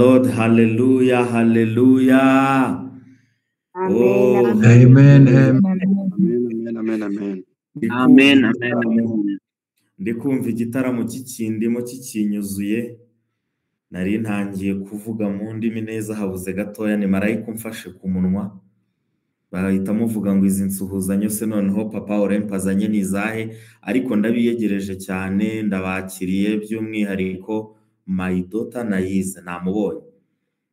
Lord, hallelujah, hallelujah. Oh, Amen. Amen. Amen. ndi kumva igitaramo cy'ikindimo cy'ikinyuzuye, nari ntangiye kuvuga mu ndimi neza habuze gatoya ni marayika umfashe ku munwa, bahita muvuga ngo izi nsuhuzanyo se noneho papa orempazanye nizahe, ariko ndabiyegereje cyane, ndabakiriye by'umwihariko my daughter Nayize, namubonye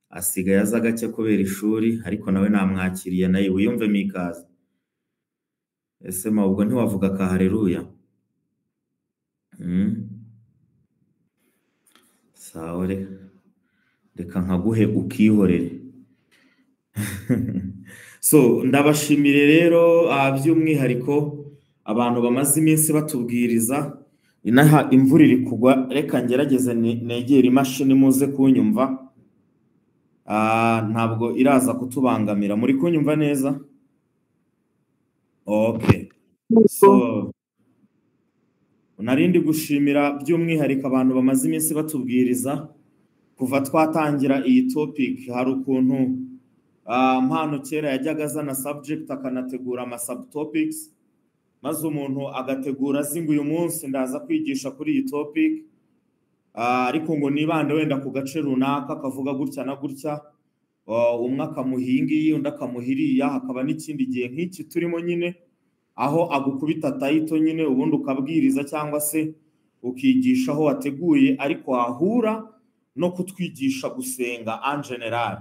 asigaye aza gake kubera ishuri, ariko nawe namwakiriye nayo wiyumve mikaze. Ese ubwo ntiwavuga ka haleluya? Sawa reka nkaguhe ukihorere. So ndabashimire rero by'umwihariko abantu bamaze iminsi batubwiriza, inaha imvura iri kugwa, reka ngerageze negera imashini muze kunyumva. Ntabwo iraza kutubangamira, muri kunyumva neza? Okay. So narindi gushimira by'umwihariko abantu bamaze iminsi batubwiriza kuva twatangira iyi topic. Hari ukuntu mpano kera yajyaga azana subject akanategura ama subtopics, maze umuntu agategura zingu uyu munsi ndaza kwigisha kuri iyi topic, ariko ngo nibande wenda ku gace runaka kavuga gutya na gutya, umwe akamuhingi undi akamuhiriya, hakaba n'ikindi gihe nk'iki turimo nyine aho agukubita title nyine ubundi ukabwiriza cyangwa se ukigisha aho wateguye, ariko ahura no kutwigisha gusenga en general.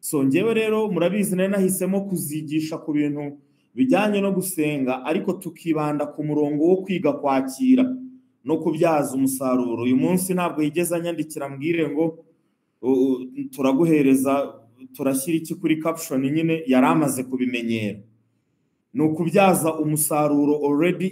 So ngewe rero murabizi nari nahisemo kuzigisha ku bintu bijyanye no gusenga, ariko tukibanda ku murongo wo kwiga kwakira no kubyaza umusaruro. Uyu munsi ntabwo yigeze anyandikira mbwire ngo turaguhereza turashyira iki kuri caption, nyine yaramaze kubimenyera. Ni ukubyaza umusaruro already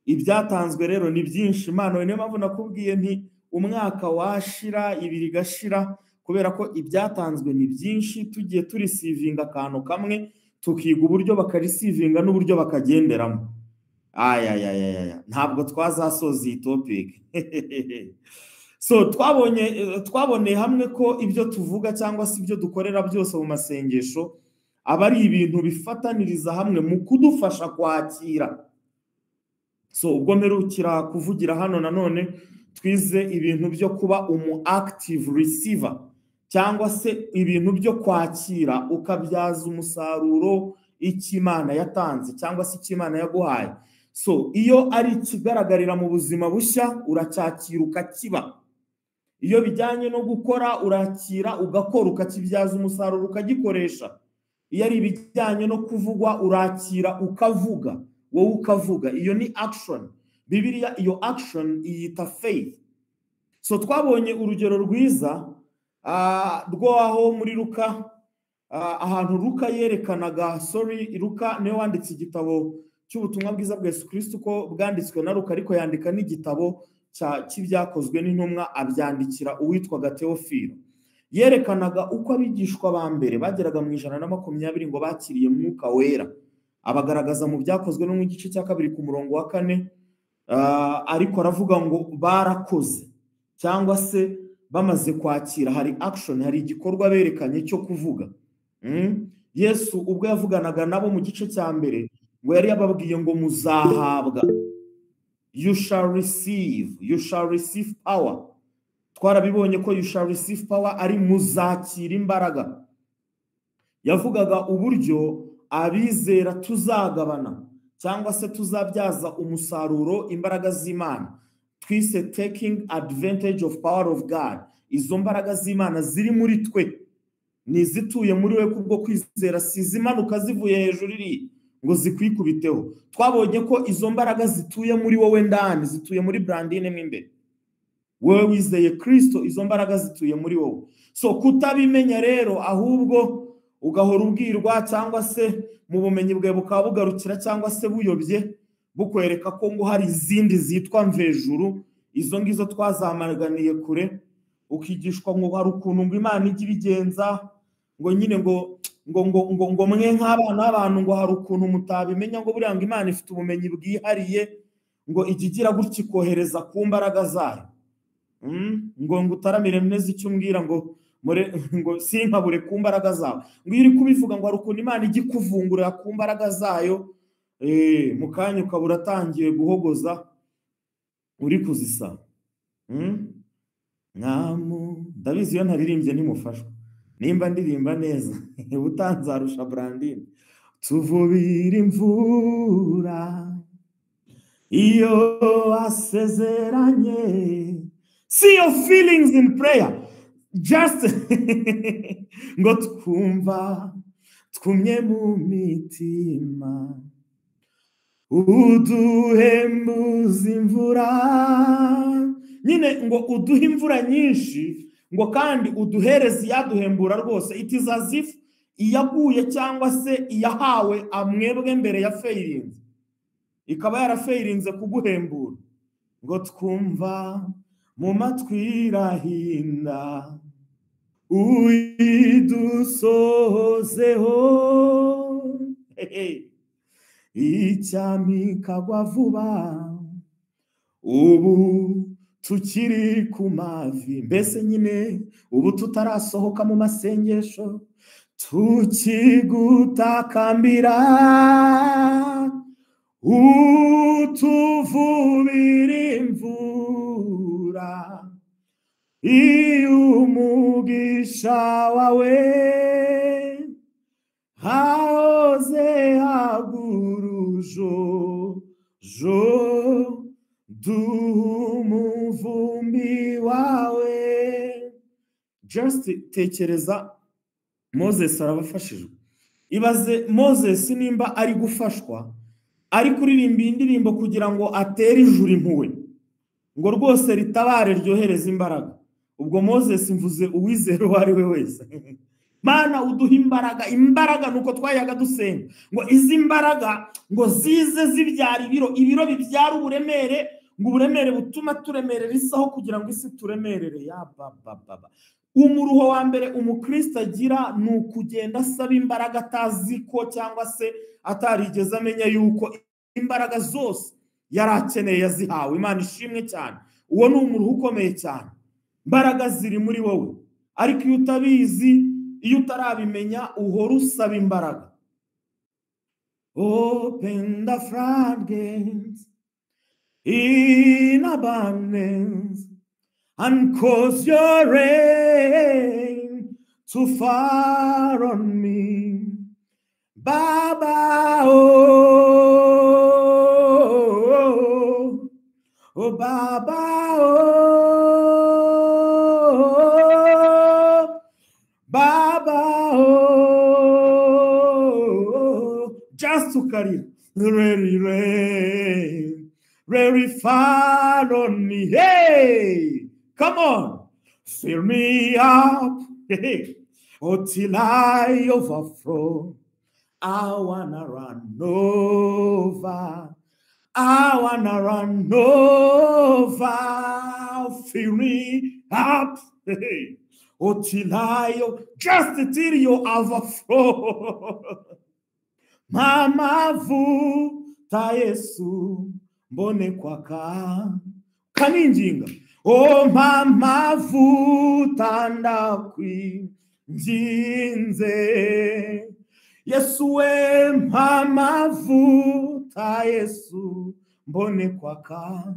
ibyatanzwe rero ni byinshi. Imana niyo mpamvu nakubwiye nti umwaka washira ibiri gashira, kubera ko ibyatanzwe ni byinshi, tugiye turisivinga akantu kamwe tukiga uburyo bakarisivinga n'uburyo bakagenderamo. Ntabwo twazasoza iyi topic. So twaboneye hamwe ko ibyo tuvuga cyangwa se ibyo dukorera byose mu masengesho aba ari ibintu bifataniriza hamwe mu kudufasha kwakira. So ubwo mperukira kuvugira hano nanone twize ibintu byo kuba active receiver, cyangwa se ibintu byo kwakira ukabyaza umusaruro ikimana yatanze cyangwa se ikimana yaguhaye. So iyo ari ikigaragarira mu buzima bushya uracyakira ukakiba, iyo bijyanye no gukora urakira ugakora ukakibyaza umusaruro ukagikoresha, iyo ari ibijyanye no kuvugwa urakira ukavuga, wowe ukavuga. Iyo ni action. Bibiliya iyo action iyita faith. So twabonye urugero rwiza rwaho muri Luka, ahantu Luka yerekanaga, Luka niwe wanditse igitabo cy'ubutumwa bwiza bwa Yesu Kristo ko bwanditswe na Luka, ariko yandika n'igitabo cy'ibyakozwe n'intumwa abyandikira uwitwaga Teofilo. Yerekanaga uko abigishwa ba mbere bageraga mu 120 ngo bakiriye Mwuka Wera, abagaragaza mu byakozwe no mu gice cya 2 ku murongo wa 4, ariko aravuga ngo barakoze cyangwa se bamaze kwakira, hari action, hari igikorwa berekanye cyo kuvuga. Yesu ubwo yavuganaga nabo mu gice cya mbere ngo yari yababwiye ngo muzahabwa, you shall receive power. Twarabibonye ko you shall receive power ari muzakira imbaraga. Yavugaga uburyo abizera tuzagabana cyangwa se tuzabyaza umusaruro imbaraga z'Imana, twise taking advantage of power of God. Izo mbaraga z'Imana ziri muri twe, nizituye muri we kubwo kwizera, sizimanuka zivuye hejuru ngo zikwikubiteho. Twabonye ko izo mbaraga zituye muri wowe ndani, zituye muri Brandine mo imbere. Wowe wizeye Kristo, izo mbaraga zituye muri wowe. So kutabimenya rero, ahubwo ugahora ubwirwa cyangwa se mu bumenyi bwawe bukaba bugarukira cyangwa se buyobye bukwereka ko ngo hari izindi zitwa mvejuru, izo ngizo twazamaganiye kure. Ukigishwa ngo hari ukuntu ngo Imana ijya ibigenza, ngo nyine ngo mwe nk'abana b'abantu ngo hari ukuntu mutabimenya, ngo buriya ngo Imana ifite ubumenyi bwihariye, ngo igigira gutya ikohereza ku mbaraga zayo. ngo utaramire neza icyo umbwira ngo ngo sinkabure ku mbaraga zawe. Ngo iyo uri kubivuga ngo hari ukuntu Imana ijya ikuvungurira ku mbaraga zayo, mu kanya ukaba uratangiye guhogoza uri kuzisaba. Ndabizi iyo ntaririmbye ntimufashwa, nimba ndirimba neza utanzarusha Brandine. Tuvubira imvura iyo asezeranye. See your feelings in prayer. Just ngo twumva twumye mu mitima, uduhembuza imvura. Nyine ngo uduhe imvura nyinshi, ngo kandi uduhereze iyaduhembura rwose. It is as if iyaguye cyangwa se iyahawe amwebwe mbere ya fairinze, ikaba yarafairinze kuguhembura. Ngo twumva mu matwi irahinda, uyidusohozeho. Icyami kagwa vuba, ubu tukiri ku mavi. Mbese nyine ubu tutarasohoka mu masengesho, tukigutakambira, utuvubira imvura iyo umugisha wawe hahoze hagurujo umuvumbi wawe. Just tekereza, Moses arabafashijwe. Ibaze Moses nimba ari gufashwa, ari kuririmba indirimbo kugira ngo atere ijuru impuhwe, ngo rwose ritabare ryohereza imbaraga. Ubwo Moses mvuze uwizera uwo ari we wese. Mana uduha imbaraga. Imbaraga nuko twayaga dusenga ngo izi imbaraga ngo zize zibyara ibiro bibyara uburemere, ngo uburemere butuma turemerera isaho kugira ngo isi turemerere. Ya baba, umuruho wa mbere umukristo agira ni ukugenda asaba imbaraga atazi ko cyangwa se atarigeze amenya yuko imbaraga zose yari akeneye yazihawe. Imana ishimwe cyane. Uwo ni umuruho ukomeye cyane. Imbaraga ziri muri wowe, ariko iyo utabizi, iyo utarabimenya, uhora usaba imbaraga. Open the floodgates in abundance and cause your rain to fall on me, Baba. Oh Baba, Baba, just to carry very far on me. Hey, come on, fill me up, hey, till I overflow. I wanna run over. I wanna run over. Fill me up, hey, till you overflow. Mama vuta Yesu mbone kwaka kaninjinga. Oh mama vuta ndakwinginze. Yesu we mama vuta Yesu mbone kwaka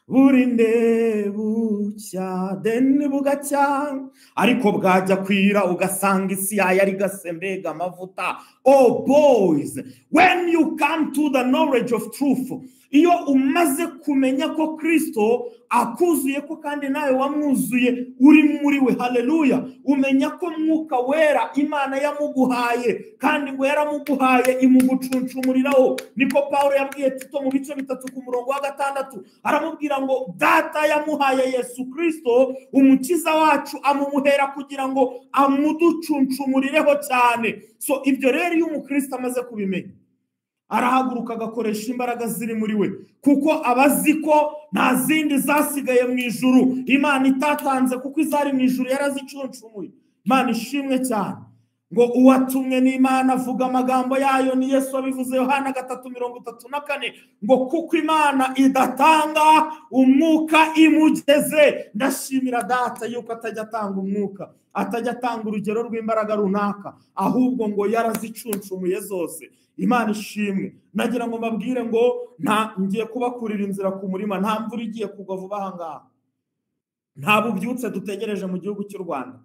burinde bucya deni bugacya, ariko bwajya kwira ugasanga isi yari gasembega amavuta. Oh boys, when you come to the knowledge of truth, iyo umaze kumenya ko Kristo akuzuye ko kandi nawe wamwuzuye uri muri we, haleluya, umenya ko mwuka wera Imana yamuguhaye kandi ngo yaramuguhaye imugucuncumuriraho. Niko Paulo yabwiye Tito mu bice 3 ku murongo wa 6, aramubwira ngo data yamuhaye Yesu Kristo umukiza wacu, amumuhera kugira ngo amuducuncumurireho cyane. So ibyo rero iyo umukristo amaze kubimenya, arahaguruka agakoresha imbaraga ziri muri we, kuko abazi ko nta zindi zasigaye mu ijuru Imana itatanze, kuko izari mu ijuru yarazicuncumuye. Imana ishimwe cyane. ngo uwatumwe n'Imana avuga amagambo yayo, ni Yesu wabivuze, Yohana 3:34, ngo kuko Imana idatanga umwuka imugeze. Ndashimira Data yuko atajya atanga umwuka, atajya atanga urugero rw'imbaraga runaka, ahubwo ngo yarazicunshumuye zose. Imana ishimwe. Nagira ngo mbabwire ngo ngiye kubakurira inzira ku murima, nta mvura igiye kugwa vuba aha ngaha, nta bubyutse dutegereje mu gihugu cy'u Rwanda.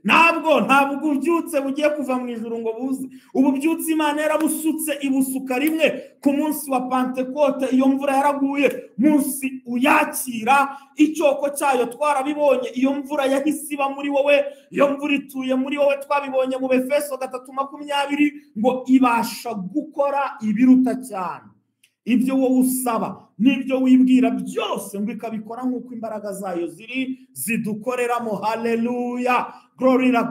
Ntabwo ububyutse bugiye kuva mu ijuru ngo buze. Ububyutse Imana yarabusutse, ibusuka rimwe ku munsi wa Pentekote. Iyo mvura yaraguye, munsi uyakira icyoko cyayo twarabibonye. Iyo mvura yahise iba muri wowe, iyo mvura ituye muri wowe, twabibonye mu Efeso 3:20, ngo ibasha gukora ibiruta cyane ibyo wowe usaba n'ibyo wibwira byose, ngo ikabikora nk'uko imbaraga zayo zidukoreramo. Hallelujah, glory to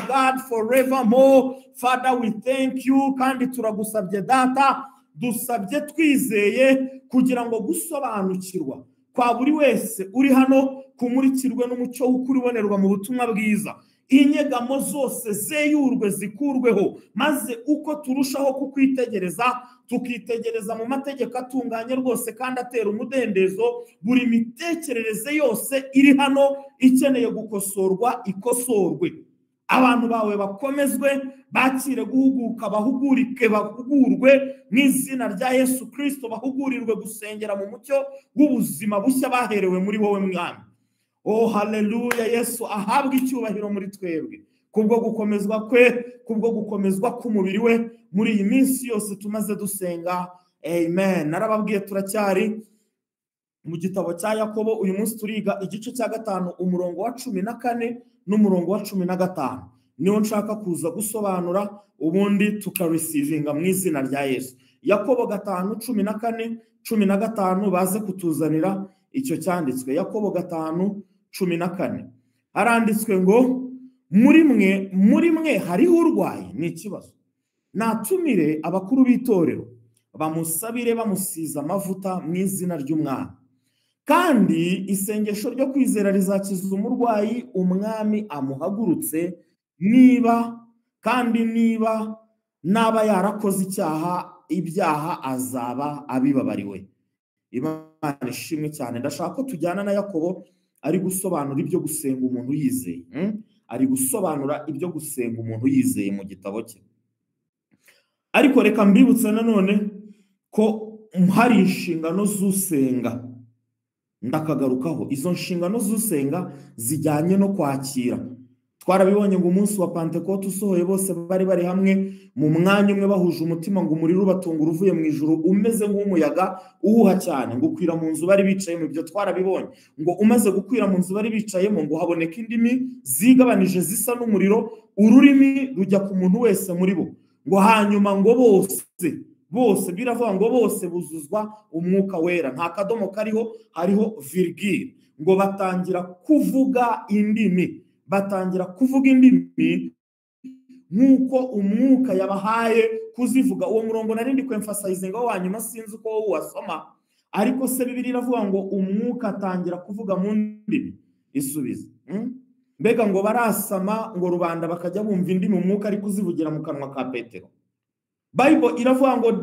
God forevermore. Father, we thank you, kandi turagusabye Data, dusabye twizeye kugira ngo gusobanukirwa kwa buri wese uri hano kumurikirwe n'umucyo w'ukuri ubonerwa mu butumwa bwiza. Inyegamo zose zeyurwe, zikurweho, maze uko turushaho kukwitegereza, tukitegereza mu mategeko atunganye rwose kandi atera umudendezo, buri mitekerereze yose iri hano ikeneye gukosorwa ikosorwe. Abantu bawe bakomezwe, bakire guhuguka, bahugurwe mu izina rya Yesu Kristo, bahugurirwe gusengera mu mucyo w'ubuzima bushya baherewe muri wowe Mwami. Oh, haleluya. Yesu ahabwa icyubahiro muri twebwe kubwo gukomezwa kwe, kubwo gukomezwa k'umubiri we muri iyi minsi yose tumaze dusenga. Amen. Narababwiye turacyari mu gitabo cya Yakobo. Uyu munsi turiga igice cya 5 umurongo wa 14 n'umurongo wa 15. Niho nshaka kuza gusobanura, ubundi tukarisivinga mu izina rya Yesu. Yakobo 5:14-15 baze kutuzanira icyo cyanditswe. Yakobo 5:14 haranditswe ngo muri mwe hariho urwaye. Ni ikibazo. Natumire abakuru b'itorero bamusabire, bamusiza amavuta mu izina ry'Umwami, kandi isengesho ryo kwizera rizakiza umurwayi umwami amuhagurutse, niba naba yarakoze ibyaha azaba abibabariwe. Imana ishimwe cyane. Ndashaka ko tujyana na Yakobo, ari gusobanura ibyo gusenga umuntu yizeye. Ari gusobanura ibyo gusenga umuntu yizeye mu gitabo cye. Ariko reka mbibutse nanone ko hari inshingano z'usenga, ndakagarukaho. Izo nshingano z'usenga zijyanye no kwakira. Twarabibonye ngo umunsi wa Pentekote usohoye, bose bari hamwe mu mwanya umwe bahuje umutima, ngo umuriro ubatungura uvuye mu ijuru umeze nk'umuyaga uhuha cyane, ngo ukwira mu nzu bari bicayemo. Ibyo twarabibonye, ngo umaze gukwira mu nzu bari bicayemo, ngo haboneka indimi zigabanije zisa n'umuriro, ururimi rujya ku muntu wese muri bo, ngo hanyuma ngo bose biravuga ngo bose buzuzwa umwuka wera. Nta kadomo kariho, hariho virgule. Ngo batangira kuvuga indimi nk'uko umwuka yabahaye kuzivuga. Uwo murongo narindi kwemphasizinga wanyuma, sinzi uko wowe wasoma, ariko se Bibiliya iravuga ngo umwuka atangira kuvuga mu ndimi. Isubiza. Mbega ngo barasama, ngo rubanda bakajya bumva indimi umwuka ari kuzivugira mu kanwa ka Petero. Bible iravuga ngo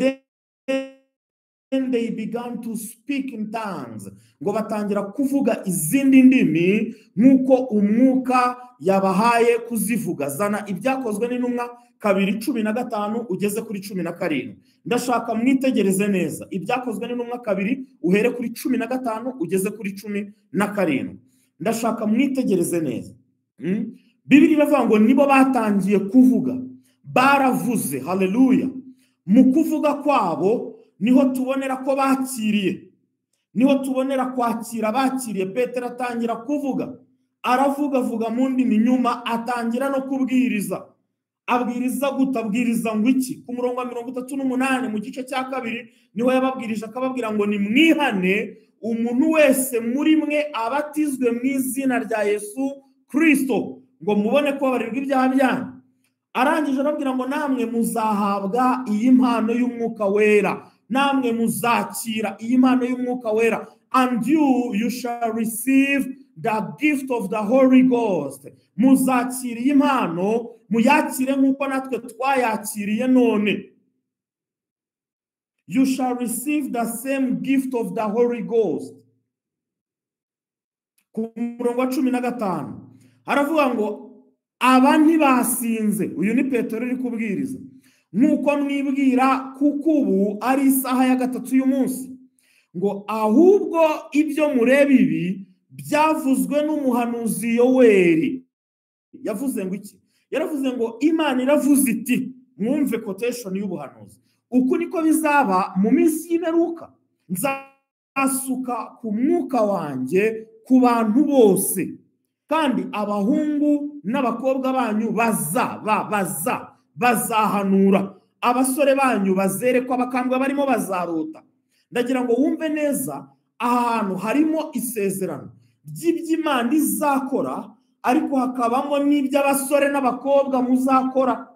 they began to speak in tongues, ngo batangira kuvuga izindi ndimi nk'uko umwuka yabahaye kuzivuga. Zana Ibyakozwe n'Intumwa 2:15 ugeze kuri 17. Ndashaka mwitegereze neza. Ibyakozwe n'Intumwa 2 uhere kuri 15 ugeze kuri 17. Ndashaka mwitegereze neza. Bibiliya iravuga ngo nibo batangiye kuvuga, baravuze. Haleluya. Mu kuvuga kwabo niho tubonera ko bakiriye, niho tubonera kwakira bakiriye. Petero atangira kuvuga, aravuga mu ndimi, nyuma atangira no kubwiriza. Abwiriza gutabwiriza ngo iki? Ku murongo wa 38 mu gice cya 2 niho yababwirije, akababwira ngo nimwihane umuntu wese muri mwe abatizwe mu izina rya Yesu Kristo, ngo mubone ko babarirwa ibyaha byanyu. Arangije arabwira ngo namwe muzahabwa iyi mpano y'umwuka wera, namwe muzakira iyi mpano y'umwuka wera, and you shall receive the gift of the Holy Ghost. Muzakiriye impano, muyakire nk'uko natwe twayakiriye none. You shall receive the same gift of the Holy Ghost. Ku murongo wa 15 haravuga ngo aba ntibasinze. Uyu ni Petero uri kubwiriza. Nk'uko mwibwira kuko ubu ari isaha ya gatatu y'umunsi, ngo ahubwo ibyo mureba ibi byavuzwe n'umuhanuzi Yoweri. Yavuze ngo iki? Yaravuze ngo Imana iravuze iti, mwumve quotation y'ubuhanuzi, uku niko bizaba mu minsi y'imperuka, nzasuka ku mwuka wanjye ku bantu bose, kandi abahungu n'abakobwa banyu bazahanura, abasore banyu bazerekwa, abakambwe barimo bazarota. Ndagira ngo wumve neza, ahantu harimo isezerano ry'iby'Imana izakora, ariko hakabamo n'iby'abasore n'abakobwa muzakora.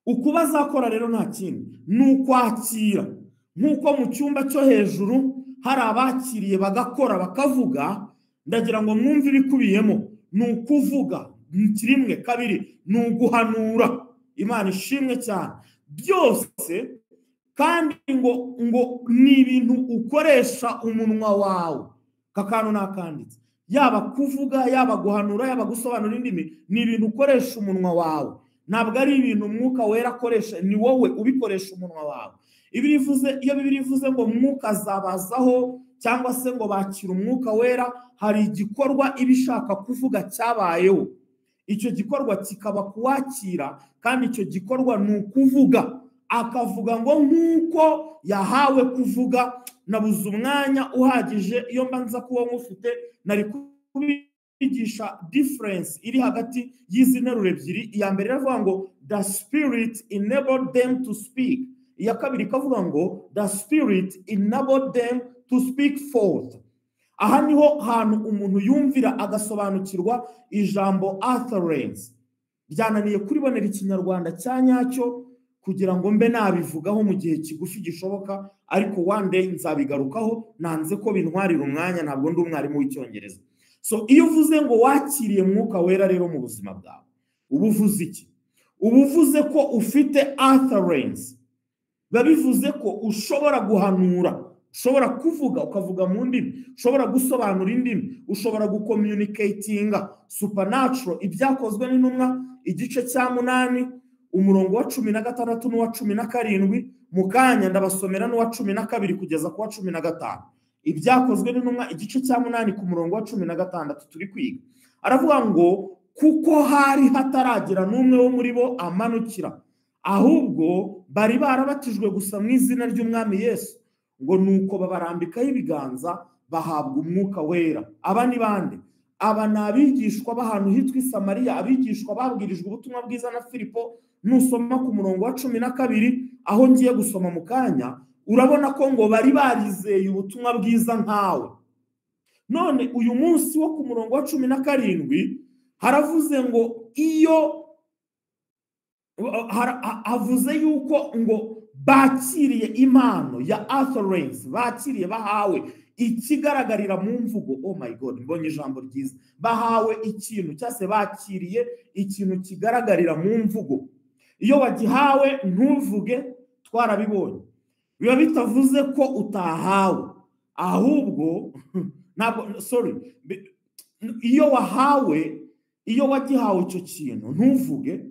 Uko bazakora rero nta kindi ni ukwakira. Nk'uko mu cyumba cyo hejuru hari abakiriye bagakora bakavuga, ndagira ngo mwumve ibikubiyemo. Ni ukuvuga, rimwe kabiri, ni uguhanura. Imana ishimwe cyane. Byose kandi ngo ni ibintu ukoresha umunwa wawe. Kakano nakanditse, yaba kuvuga, yaba guhanura, yaba gusobanura indimi, ni ibintu ukoresha umunwa wawe. Ntabwo ari ibintu Mwuka Wera akoresha, ni wowe ubikoresha umunwa wawe. Iyo Bibiliya ivuze ngo Mwuka azabazaho cyangwa se ngo bakira Umwuka Wera, hari igikorwa ibishaka kuvuga cyabayeho. Icyo gikorwa kikaba kuwakira, kandi icyo gikorwa ni ukuvuga. Akavuga ngo nk'uko yahawe kuvuga. Nabuze umwanya uhagije, iyo mbanza kuba mufite nari kubigisha difference iri hagati y'izi nteruro ebyiri. Iya mbere iravuga ngo the Spirit enabled them to speak. Iya kabiri ikavuga ngo the Spirit enabled them to speak forth. Aha niho hantu umuntu yumvira agasobanukirwa ijambo utterance. Byananiye kuribonera ikinyarwanda cya nyacyo kugira ngo mbe nabivugaho mu gihe kigufi gishoboka, ariko one day nzabigarukaho. Nanze ko bintwarira umwanya, ntabwo ndi umwarimu w'icyongereza. So iyo uvuze ngo wakiriye Mwuka Wera rero mu buzima bwawe, uba uvuze iki? Uba uvuze ko ufite utterance. Bivuze ko ushobora guhanura, ushobora kuvuga ukavuga mu ndimi, ushobora gusobanura indimi, ushobora gucommunicatinga supernatural. Ibyakozwe n'intumwa igice cya 8 umurongo wa 16 n'uwa 17, mu kanya ndabasomera n'uwa 12 kugeza ku wa 15. Ibyakozwe n'intumwa igice cya 8 ku murongo wa 16 turi kwiga. Aravuga ngo kuko hari hataragira n'umwe wo muri bo amanukira, ahubwo bari barabatijwe gusa mu izina ry'Umwami Yesu, ngo nuko babarambikaho ibiganza bahabwa Umwuka Wera. Aba ni bande? Aba ni abigishwa b'ahantu hitwa i Samariya, abigishwa babwirijwe ubutumwa bwiza na Filipo. Nusoma ku murongo wa 12 aho ngiye gusoma mu kanya, urabona ko ngo bari barizeye ubutumwa bwiza nkawe. None uyu munsi wo ku murongo wa 17 haravuze ngo iyo havuze yuko ngo bakiriye impano ya utterance, bakiriye bahawe ikigaragarira mu mvugo. Oh my God, mbonye ijambo ryiza. Bahawe ikintu cyase, bakiriye ikintu kigaragarira mu mvugo. Iyo wagihawe ntuvuge, twarabibonye. Biba bitavuze ko utahawe, ahubwo ntabwo, sorry, iyo wagihawe icyo kintu ntuvuge,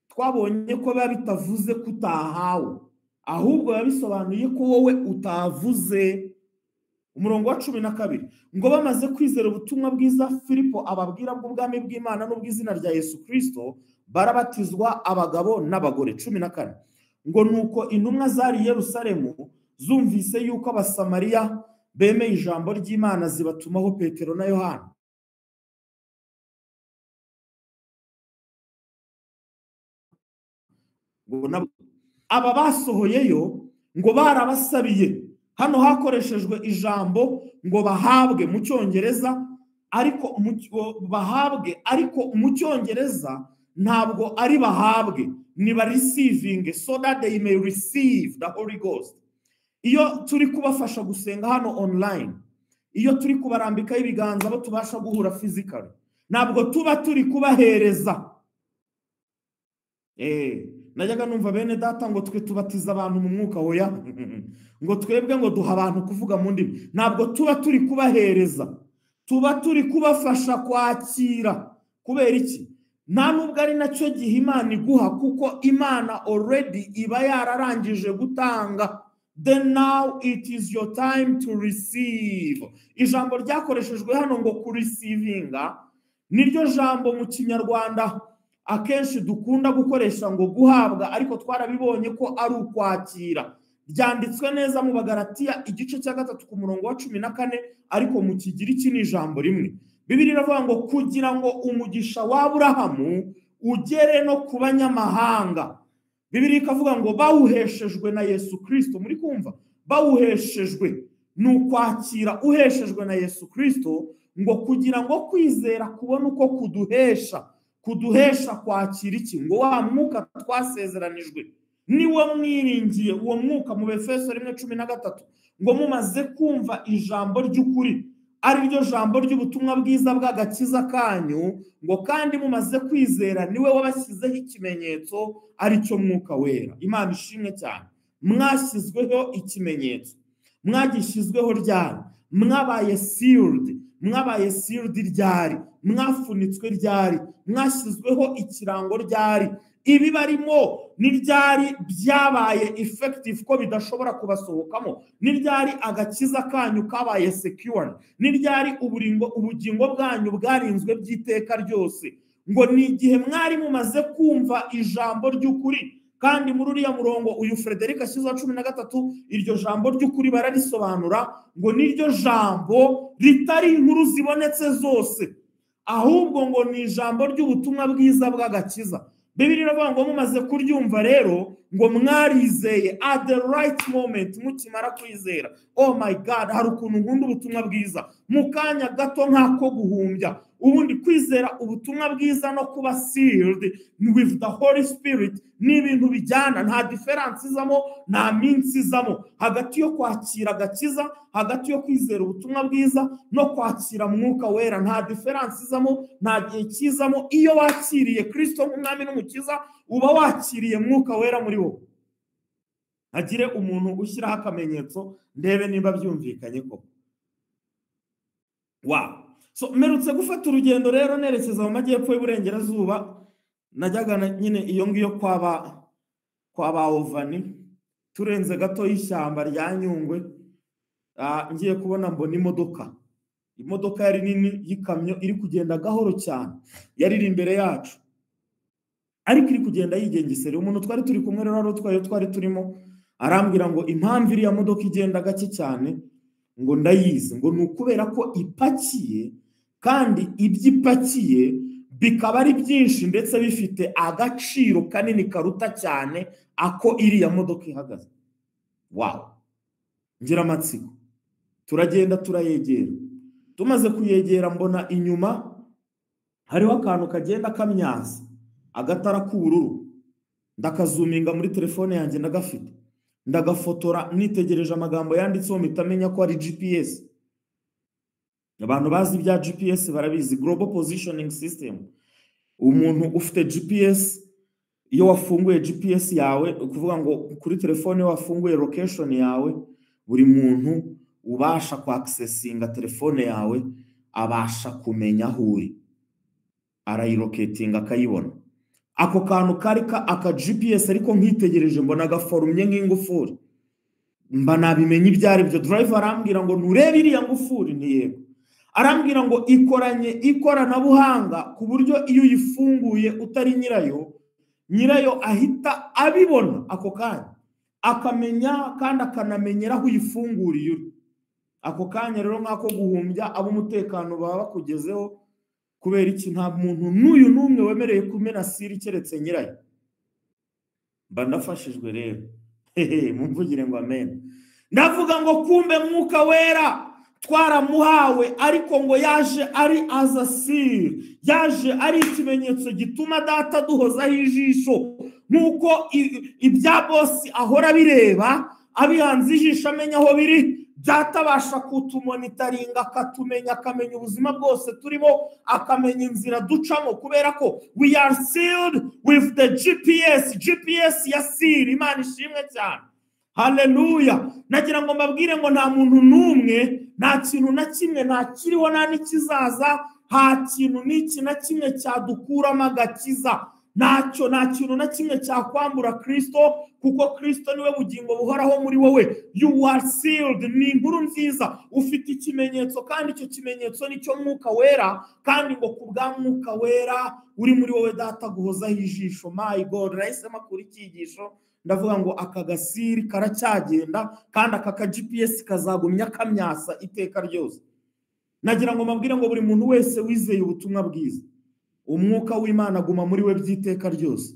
twabonye ko biba bitavuze ko utahawe, ahubwo biba bisobanuye ko wowe utavuze. Umurongo wa 12, ngo bamaze kwizera ubutumwa bwiza Filipo ababwira bw'ubwami bw'Imana n'ubw'izina rya Yesu Kristo, barabatizwa abagabo n'abagore. 14, ngo nuko intumwa zari i Yerusalemu zumvise yuko abasamariya bemeye ijambo ry'Imana, zibatumaho Petero na Yohana. Aba basohoyeyo ngo barabasabiye. Hano hakoreshejwe ijambo ngo bahabwe mu Cyongereza, ariko bahabwe, ariko mu Cyongereza ntabwo ari bahabwe, ni ba receiving, so that they may receive the Holy Ghost. Iyo turi kubafasha gusenga hano online, iyo turi kubarambikaho ibiganza abo tubasha guhura physically, ntabwo tuba turi kubahereza. Najyaga numva bene data ngo twe tubatiza abantu mu mwuka, oya ngo twebwe ngo duha abantu kuvuga mu ndimi. Ntabwo tuba turi kubahereza, tuba turi kubafasha kwakira. Kubera iki? Nta nubwo ari nacyo gihe Imana iguha, kuko Imana already iba yararangije gutanga. Then now it is your time to receive. Ijambo ryakoreshejwe hano ngo kurecevinga niryo jambo mu Kinyarwanda akenshi dukunda gukoresha ngo guhabwa, ariko twarabibonye ko ari ukwakira. Byanditswe neza mu Bagalatiya igice cya 3 ku murongo wa 14, ariko mu Kigiriki ni ijambo rimwe. Bibiliya iravuga ngo kugira ngo umugisha wa Aburahamu ugere no ku banyamahanga. Bibiliya ikavuga ngo bawuheshejwe na Yesu Kristo. Muri kumva? Bawuheshejwe ni ukwakira, uheshejwe na Yesu Kristo, ngo kugira ngo kwizera kubona uko kuduhesha kwakira iki? Ngo wa mwuka twasezeranijwe niwe mwiringiye. Uwo mwuka mu Efeso 1:13 ngo mumaze kumva ijambo ry'ukuri, ari ryo jambo ry'ubutumwa bwiza bw'agakiza kanyu, ngo kandi mumaze kwizera niwe wabashyizeho ikimenyetso, ari cyo mwuka wera. Imana ishimwe cyane. Mwashyizweho ikimenyetso. Mwagishyizweho ryari? Mwabaye sealed ryari? Mwafunitswe ryari? Mwashyizweho ikirango ryari? Ibi barimo ni ryari byabaye effective ko bidashobora kubasohokamo? Ni ryari agakiza kanyu kabaye secure? Ni ryari ubugingo bwanyu bwarinzwe by'iteka ryose? Ngo ni igihe mwari mumaze kumva ijambo ry'ukuri. Kandi muri uriya murongo uyu Frederick ashyizeho 13, iryo jambo ry'ukuri bararisobanura ngo niryo jambo ritari inkuru zibonetse zose, ahubwo ngo ni ijambo ry'ubutumwa bwiza bw'agakiza. Bibiliya iravuga ngo mumaze kuryumva rero ngo mwarizeye at the right moment. Mukimara kwizera, oh my God, hari ukuntu nkunda ubutumwa bwiza. Mu kanya gato nk'ako guhumbya, ubundi kwizera ubutumwa bwiza no kuba sealed with the Holy Spirit ni ibintu bijyana. Nta difference izamo, nta minsi izamo hagati yo kwakira agakiza, hagati yo kwizera ubutumwa bwiza no kwakira mwuka wera. Nta difference izamo, nta gihe kizamo. Iyo wakiriye Kristo nk'umwami n'umukiza, uba wakiriye mwuka wera muri wowe. Agire umuntu ushyiraho akamenyetso, ndebe niba byumvikanye ko. Wow. So merutse gufata urugendo rero nerekeza mu majyepfo y'Uburengerazuba. Najyaga nyine iyo ngiyo kwa ba Ovani, turenze gato y'ishyamba rya Nyungwe. Ngiye kubona mbona imodoka yari nini y'ikamyo iri kugenda gahoro cyane, yari iri imbere yacu, ariko iri kugenda yigengesera. Umuntu twari turi kumwe rero twari turimo arambwira ngo impamvu iriya modoka igenda gake cyane ngo ndayizi, ngo ni ukubera ko ipakiye, kandi ibyipakiye bikaba ari byinshi ndetse bifite agaciro kanini karuta cyane ako iriya modoka ihagaze. Wow. Ngira amatsiko, turagenda turayegera. Tumaze kuyegera mbona inyuma hariho akantu kagenda kamyaza, agatara k'ubururu. Ndakazuminga muri telefone yanjye, ndagafite, ndagafotora, nitegereje amagambo yanditseho mitamenya ko ari GPS. Abantu bazi ibya GPS barabizi, Global Positioning System. Umuntu ufite GPS, iyo wafunguye GPS yawe, ukuvuga ngo kuri telefone wafunguye location yawe, buri muntu ubasha ku accessinga telefone yawe abasha kumenya aho uri, arayilocatinga akayibona. Ako kantu kari aka GPS, ariko nkitegereje mbona agaforumye nk'ingufuri, mba nabimenye ibyo ari byo. Driver arambwira ngo nurebe iriya ngufuri, ni yego. Arambwira ngo ikoranye ikoranabuhanga ku buryo iyo uyifunguye utari nyirayo ahita abibona ako kanya, akamenya kandi akanamenyera aho uyifunguriye uri. Ako kanya rero nk'ako guhumbya ab'umutekano baba bakugezeho. Kubera iki? Nta muntu n'uyu n'umwe wemereye kumena siri keretse nyirayo. Mba ndafashijwe rero. Mumvugire ngo amen. Ndavuga ngo kumbe mwuka wera twaramuhawe, ariko ngo yaje ari as a seal, yaje ari ikimenyetso gituma data duhozaho ijisho, nk'uko ibya bosi ahora bireba abihanze ijisho amenya aho biri. Data abasha kutumonitaringa, akatumenya, akamenya ubuzima bwose turimo, akamenya inzira ducamo, kubera ko we are sealed with the GPS ya seal. Imana ishimwe cyane. Haleluya. Nagira ngo mbabwire ngo nta muntu n'umwe, nta kintu na kimwe, nta kiriho nta n'ikizaza, nta kintu n'iki na kimwe cyadukuramo agakiza. Nta kintu na kimwe cyakwambura Kristo, kuko Kristo niwe bugingo buhoraho muri wowe. You are sealed. Ni inkuru nziza. Ufite ikimenyetso, kandi icyo kimenyetso nicyo Mwuka Wera, kandi ngo kubwa Mwuka Wera uri muri wowe Data guhozaho ijisho. My God, rahisemo kuri cyigisho ndavuga ngo aka gasiri karacyagenda, kandi aka GPS kazagumya kamyasa iteka ryose. Nagira ngo mabwire ngo buri muntu wese wizeye ubutumwa bwiza, umwuka w'Imana guma muri we byiteka ryose.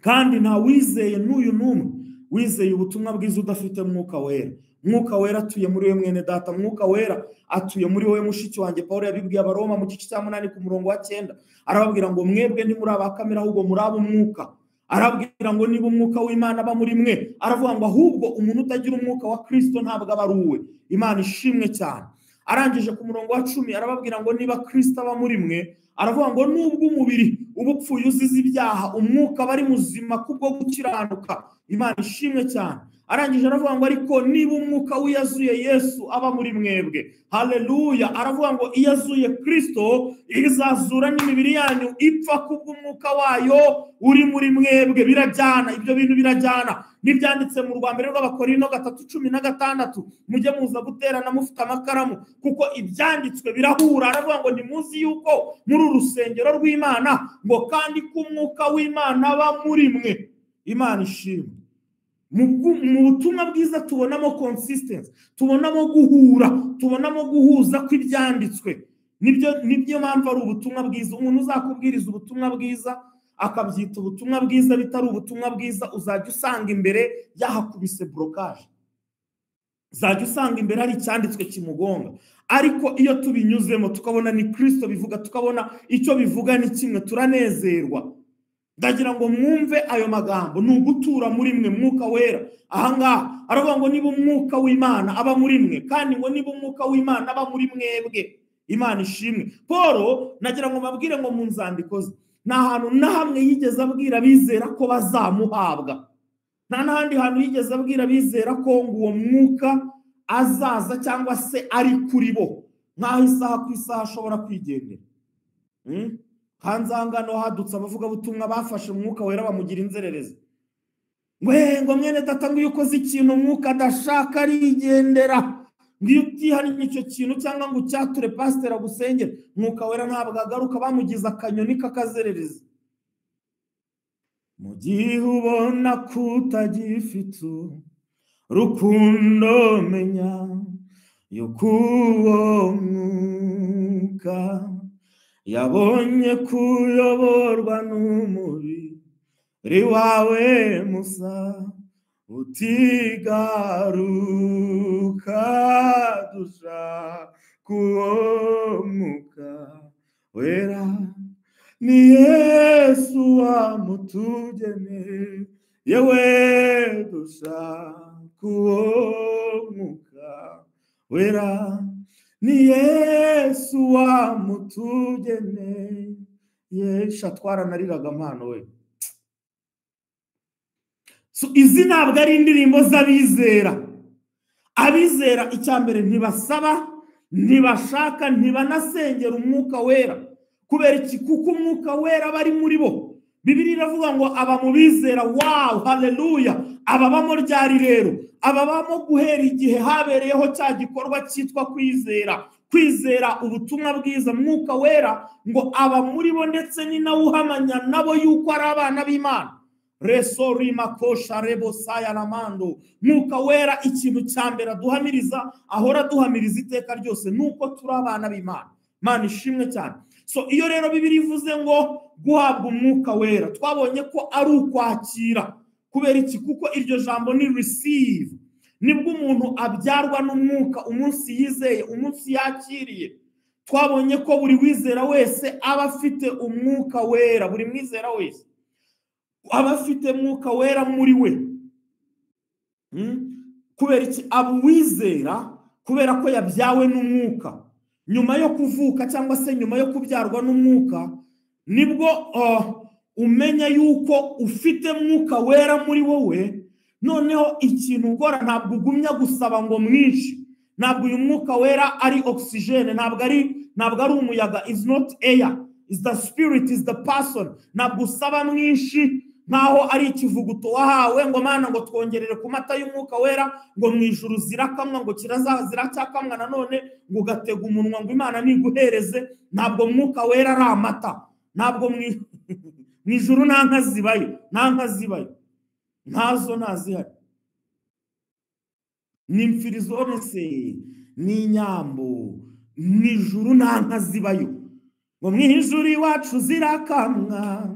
Kandi nta wizeye n'uyu n'umwe wizeye ubutumwa bwiza udafite Mwuka Wera. Mwuka Wera atuye muri we mwene Data. Mwuka Wera atuye muri wowe mushiki wanjye. Pawulo yabibwiye Abaroma mu gice cya 8 ku murongo wa 9, arababwira ngo mwebwe ntimuri abakamera, ahubwo muri ab'umwuka. Arabwira ngo niba umwuka w'Imana aba muri mwe, aravuga ngo ahubwo umuntu utagira umwuka wa Kristo ntabwo aba ari uwe. Imana ishimwe cyane. Arangije ku murongo wa 10 arababwira ngo niba Kristo aba muri mwe, aravuga ngo nubwo umubiri ubupfuye uzize ibyaha, umwuka aba ari muzima kubwo gukiranuka. Imana ishimwe cyane. Arangije aravuga ngo ariko niba umwuka w'iyazuye Yesu aba muri mwebwe, haleluya, aravuga ngo iyazuye Kristo izazura n'imibiri yanyu ipfa kubw'umwuka wayo uri muri mwebwe. Birajyana, ibyo bintu birajyana. Nibyanditse mu Rwambere rw'Abakorinto 3:16, mujye muza guterana mufite amakaramu, kuko ibyanditswe birahura. Aravuga ngo ntimuzi yuko muri urusengero rw'Imana, ngo kandi ko umwuka w'Imana aba muri mwe. Imana ishimwe. Mu butumwa bwiza tubonamo consistency, tubonamo guhura, tubonamo guhuza kw'ibyanditswe. Nibyo mpamvu ari ubutumwa bwiza. Umuntu uzakubwiriza ubutumwa bwiza akabyita ubutumwa bwiza bitari ubutumwa bwiza, uzajya usanga imbere yahakubise blockage, uzajya usanga imbere hari icyanditswe kimugonga. Ariko iyo tubinyuzemo tukabona ni Kristo bivuga, tukabona icyo bivuga ni kimwe, turanezerwa. Ndagira ngo mwumve ayo magambo. Ni ugutura muri mwe Mwuka Wera. Ahangaha aravuga ngo niba umwuka w'Imana aba muri mwe, kandi ngo niba umwuka w'Imana aba muri mwebwe. Imana ishimwe. Paul nagira ngo mabwire ngo mu nzandiko ze nta hantu na hamwe yigeze abwira bizera ko bazamuhabwa. Nta n'ahandi hantu yigeze abwira bizera ko ngo uwo mwuka azaza cyangwa se ari kuri bo, nk'aho isaha ku isaha ashobora kwigendera. Hanze hangano hadutse abavuga butumwa bafashe Mwuka Wera bamugira inzererezi. Ngo mwene Data ngo ukoze ikintu umwuka adashaka arigendera. Ngiyo utihanye icyo kintu cyangwa ngo cyature pastor agusengera, Mwuka Wera ntabwo agaruka, bamugize akanyoni k'akazererezi. Mu gihe ubona kutagifite rukundo, menya yuko uwo mwuka yabonye kuyoborwa n'umubiri wawe musa, utigaruka dushaka uwo Mwuka Wera. Ni Yesu wamutugeneye, yewe dushaka uwo Mwuka Wera. Ni Yesu wamutugeneye. Yesha twaranariraga mpano we. So izi ntabwo ari indirimbo z'abizera. Abizera icyambere ntibasaba, ntibashaka, ntibanasengera Umwuka Wera. Kubera iki? Kuko Umwuka Wera bari muri bo. Bibiliya iravuga ngo aba mu bizera. Wow, haleluya. Ababamo ryari rero? Ababamo guhera igihe habereyeho cya gikorwa cyitwa kwizera. Kwizera ubutumwa bwiza. Mwuka Wera ngo aba muri bo, ndetse ni nawe uhamanya nabo yuko ari abana b'Imana. Resori makosha rebo saya ramando. Mwuka Wera ikintu cyambere aduhamiriza, ahora duhamiriza iteka ryose, nuko turi abana b'Imana. Imana ishimwe cyane. So iyo rero Bibiliya ivuze ngo guhabwa Umwuka Wera, twabonye ko ari ukwakira. Kubera iki? Kuko iryo jambo ni receive. Nibwo umuntu abyarwa n'umwuka umunsi yizeye, umunsi yakiriye. Twabonye ko buri wizera wese aba afite Umwuka Wera. Buri mwizera wese aba afite Mwuka Wera muri we. kubera iki? Abuwizera kubera ko yabyawe n'umwuka. Nyuma yo kuvuka cyangwa se nyuma yo kubyarwa n'umwuka nibwo umenya yuko ufite mwuka wera muri wowe. Noneho ikintu ukora ntabwo ugumya gusaba ngo mwinshi. Ntabwo uyu mwuka wera ari oxygen, ntabwo ari umuyaga. Is not air, is the spirit, is the person. Ntabwo usaba mwinshi nkaho ari ikivuguto wahawe ngo mana ngo twongerere ku mata y'umwuka wera ngo mu ijuru zirakamwa ngo ziracyakamwa nanone ngo ugatega umunwa ngo Imana niguhereze. Ntabwo mwuka wera ari amata. Ntabwo mu ijuru nta nka zibayo, ntazo ntazihari. Ni imfirizone se, ni inyambo. Mu ijuru nta nka zibayo ngo mu ijuru iwacu zirakamwa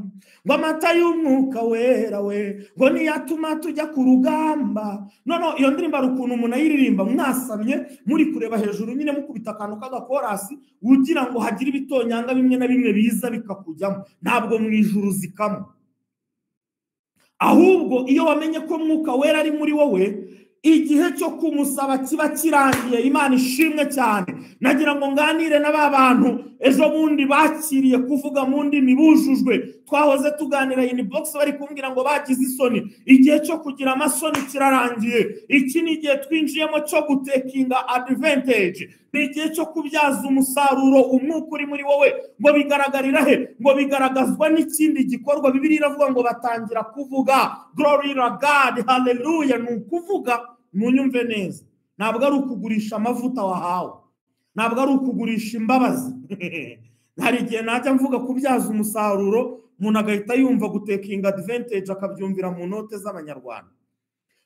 ngo amata y'umwuka wera we ngo niyatuma tujya ku rugamba. No, iyo ndirimbo ari ukuntu umuntu ayiririmba mwasamye muri kureba hejuru nyine mukubita akantu k'agakorasi ugira ngo hagire ibitonyanga bimwe na bimwe biza bikakujyamo. Ntabwo mu ijuru zikamo. Ahubwo iyo wamenye ko mwuka wera ari muri wowe, igihe cyo kumusaba kiba kirangiye. Imana ishimwe cyane. Nagira ngo nganire na ba bantu ejo bundi bakiriye kuvuga mu ndimi bujujwe. Twahoze tuganira inbox bari kumbwira ngo bagize isoni. Igihe cyo kugira amasoni kirarangiye. Iki ni igihe twinjiyemo cyo gutekinga advantage. Ni igihe cyo kubyaza umusaruro umwuka uri muri wowe. Ngo bigaragarira he? Ngo bigaragazwa n'ikindi gikorwa. Bibiliya iravuga ngo batangira kuvuga glory to God, hallelujah. Ni ukuvuga, munyumve neza, ntabwo ari ukugurisha amavuta wahawe, ntabwo ari ukugurisha imbabazi. Hari igihe najya mvuga kubyaza umusaruro umuntu agahita yumva gutekinga advantage akabyumvira mu note z'abanyarwanda.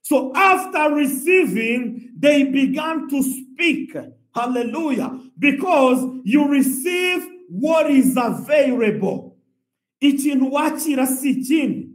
So after receiving, they began to speak. Hallelujah. Because you receive what is available. Ikintu wakira si ikindi.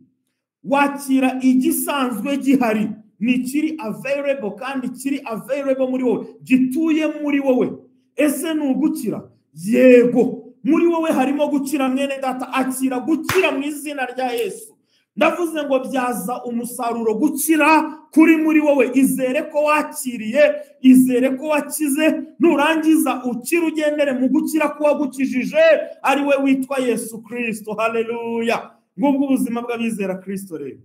Wakira igisanzwe gihari. Ni kiri available kandi kiri available muri wowe. Gituye muri wowe. Ese ni ugukira? Yego. Muri wowe harimo gukira mwene data. Akira gukira mu izina rya Yesu. Ndavuze ngo byaza umusaruro gukira kuri muri wowe. Izere ko wakiriye, izere ko wakize, nurangiza ukira ugendere mu gukira ko wagukijije ari we witwa Yesu Kristo. Haleluya. Ngubwo ubuzima bw'abizera Kristo rero.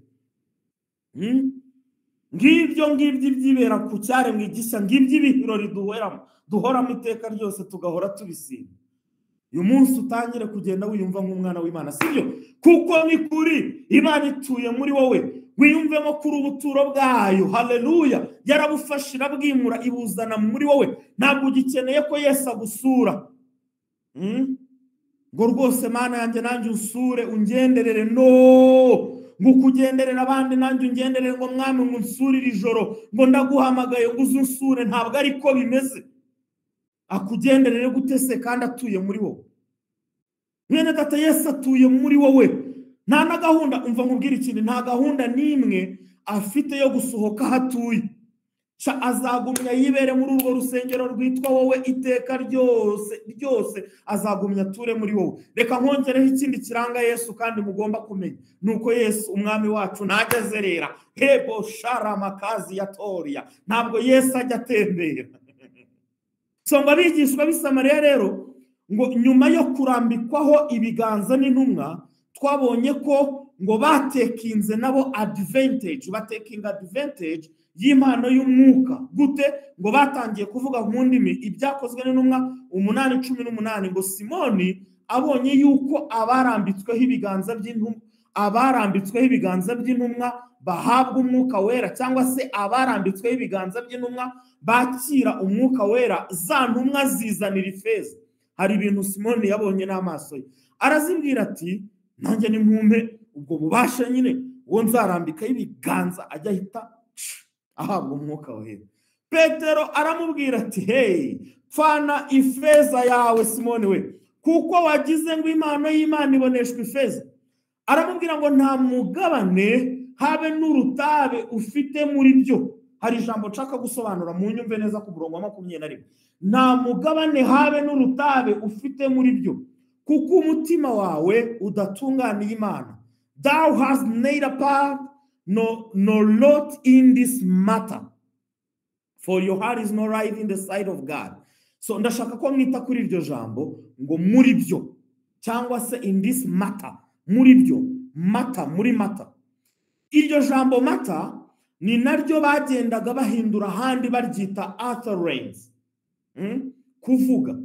Ngibyo byibera ku cyaremwe gishya, ngibyo ibirori duhoramo iteka ryose tugahora tubisinda. Uyu munsi utangire kugenda wiyumva nk'umwana w'Imana, sibyo? Kuko ni kuri Imana ituye muri wowe. Wiyumvemo kuri ubuturo bwayo. Haleluya. Yarabufashira bwimura ibuzana muri wowe. Ntabwo ugikeneye ko Yesu agusura. Ngo rwose Mana yanjye nanjye usure ungenderere. No, ngo kugenderera abandi nanjye ungenderere ngo mwami unsurire ijoro ngo ndaguhamagaye ngo uzunsure. Ntabwo ariko bimeze. Akugenderere gutese kandi atuye muri wowe. Mwene data, Yesu atuye muri wowe. Nta na gahunda, umva nkubwira ikindi, nta gahunda n'imwe afite yo gusohoka hatuye. Azagumya yibere muri urwo rusengero rwitwa wowe iteka ryose azagumya ature muri wowe. Reka nkongereho ikindi kiranga Yesu kandi mugomba kumenya, nuko Yesu umwami wacu ntajya azerera. Hebo shara makazi ya Toria. Ntabwo Yesu ajya atembera. So abigishwa b'i Samariya rero ngo nyuma yo kurambikwaho ibiganza n'intumwa, twabonye ko ngo batekinze nabo advantage, batekinga advantage y'impano y'umwuka. Gute? Ngo batangiye kuvuga mu ndimi. Ibyakozwe n'intumwa 8:18 ngo Simoni abonye yuko abarambitsweho ibiganza by'intumwa bahabwa umwuka wera, cyangwa se abarambitsweho ibiganza by'intumwa bakira umwuka wera, za ntumwa zizanira ifeza. Hari ibintu Simoni yabonye n'amaso ye, arazibwira ati nanjye nimumpe ubwo bubasha nyine uwo nzarambikaho ibiganza ajya ahita ahabwa umwuka wera. Petero aramubwira ati hey, pfana ifeza yawe Simoni we, kuko wagize ngo impano y'Imana iboneshwa ifeza. Aramubwira ngo nta mugabane habe n'urutabe ufite muri byo. Hari ijambo nshaka gusobanura mu nyumve neza ku murongo wa 21. Nta mugabane habe n'urutabe ufite muri byo, kuko umutima wawe udatunganiye Imana. Thou hast neither part nor lot in this matter. for your heart is not right in the sight of God. So ndashaka ko mwita kuri iryo jambo ngo muri byo, cyangwa se in this matter, muri byo, matter, muri matter. Iryo jambo matter ni naryo bagendaga bahindura ahandi baryita utterance. Kuvuga.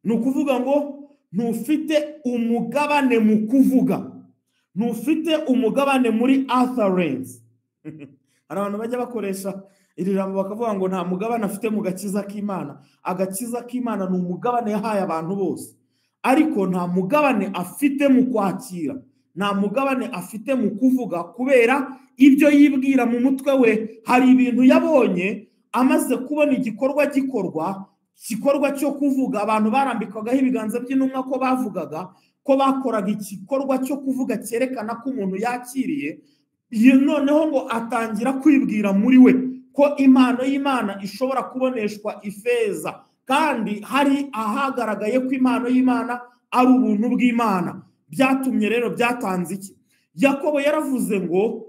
Ni ukuvuga ngo ntufite umugabane mu kuvuga, ntufite umugabane muri utterance. Hari abantu bajya bakoresha iri jambo bakavuga ngo nta mugabane afite mu gakiza k'Imana. Agakiza k'Imana ni umugabane yahaye abantu bose, ariko nta mugabane afite mu kwakira, nta mugabane afite mu kuvuga, kubera ibyo yibwira mu mutwe we. Hari ibintu yabonye amaze kubona igikorwa gikorwa cyo kuvuga. Abantu barambikagaho ibiganza by'intumwa ko bavugaga, ko bakoraga igikorwa cyo kuvuga cyerekana ko umuntu yakiriye. Noneho ngo atangira kwibwira muri we ko impano y'Imana ishobora kuboneshwa ifeza, kandi hari ahagaragaye ko impano y'Imana ari ubuntu bw'Imana. Byatumye rero byatanze iki? Yakobo yaravuze ngo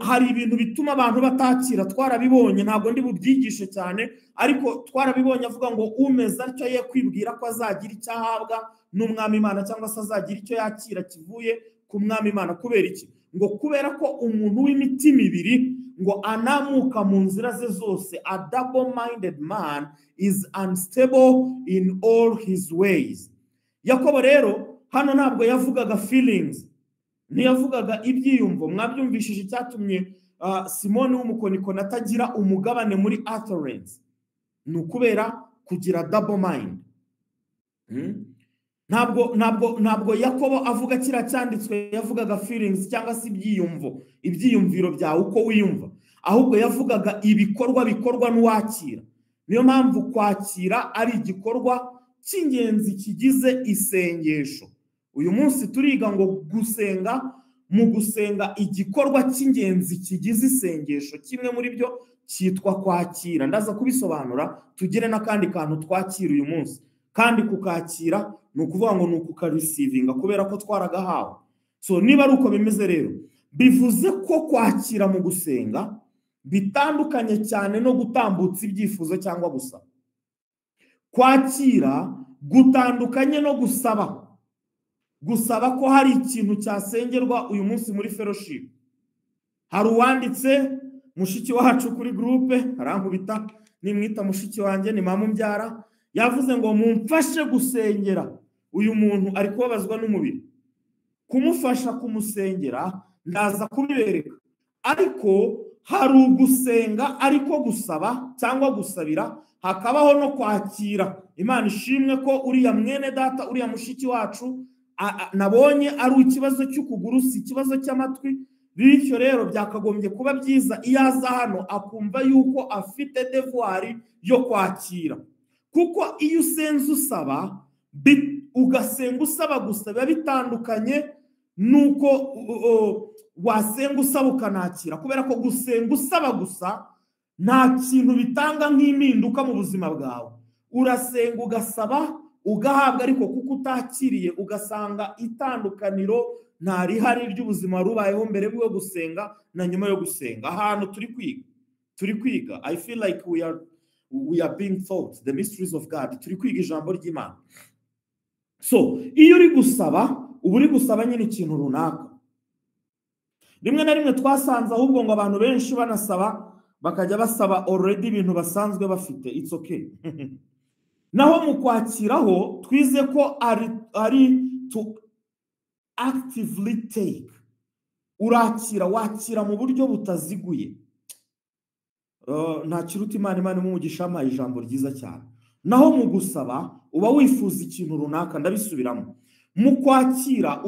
hari ibintu bituma abantu batakira. Twarabibonye, ntabwo ndi bubyigishe cyane, ariko twarabibonye avuga ngo umeze atyo ye kwibwira ko azagira icyo ahabwa n'umwami Imana, cyangwa se azagira icyo yakira kivuye ku mwami Imana. Kubera iki? Ngo kubera ko umuntu w'imitima ibiri ngo anamuka mu nzira ze zose. A double-minded man is unstable in all his ways. Yakobo rero hano ntabwo yavugaga feelings, ntiyavugaga ibyiyumvo. Mwabyumvishije icyatumye Simoni w'umukonikoni atagira umugabane muri utterance, ni ukubera kugira double mind. Ntabwo Yakobo avuga kiriya cyanditswe yavugaga feelings cyangwa se ibyiyumviro byawe uko wiyumva, ahubwo yavugaga ibikorwa bikorwa n'uwakira. Niyo mpamvu kwakira ari igikorwa cy'ingenzi kigize isengesho. Uyu munsi turiga ngo gusenga, mu gusenga igikorwa cy'ingenzi kigize isengesho kimwe muri byo cyitwa kwakira. Ndaza kubisobanura, tugire n'akandi kantu twakira uyu munsi. Kandi kukakira ni ukuvuga ngo ni ukukarisivinga kubera ko twaragahawe. So niba ari uko bimeze rero, bivuze ko kwakira mu gusenga bitandukanye cyane no gutambutsa ibyifuzo cyangwa gusaba. Kwakira gutandukanye no gusaba. Gusaba ko hari ikintu cyasengerwa uyu munsi muri fellowship. Hari uwanditse mushiki wacu kuri groupe, arankubita, nimwita mushiki wanjye ni mama umbyara, yavuze ngo mumfashe gusengera uyu muntu ari kubabazwa n'umubiri. Kumufasha kumusengera ndaza kubibereka, ariko hari ugusenga ariko gusaba cyangwa gusabira, hakabaho no kwakira. Imana ishimwe ko uriya mwene data, uriya mushiki wacu nabonye ari ikibazo cy'ukuguru, si ikibazo cy'amatwi. Bityo rero byakagombye kuba byiza iyo aza hano akumva yuko afite devoir yo kwakira, kuko iyo usenze usaba ugasenga usaba gusa biba bitandukanye nuko wasenga usaba ukanakira. Kubera ko gusenga usaba gusa nta kintu bitanga nk'impinduka mu buzima bwawe. Urasenga ugasaba ugahabwa, ariko kuko utakiriye ugasanga itandukaniro nta rihari ry'ubuzima rubayeho mbere bwo gusenga na nyuma yo gusenga. Ahantu turi kwiga I feel like we are being taught the mysteries of God. Turi kwiga ijambo ry'Imana. So iyo uri gusaba uba uri gusaba nyine ikintu runaka. Rimwe na rimwe twasanze ahubwo ngo abantu benshi banasaba bakajya basaba already ibintu basanzwe bafite. It's okay. Naho mu kwakiraho twize ko ari to actively take. Urakira, wakira mu buryo butaziguye. Nta kiruta Imana umugisha amaye ijambo ryiza cyane. Naho mu gusaba uba wifuza ikintu runaka. Ndabisubiramo, mu kwakira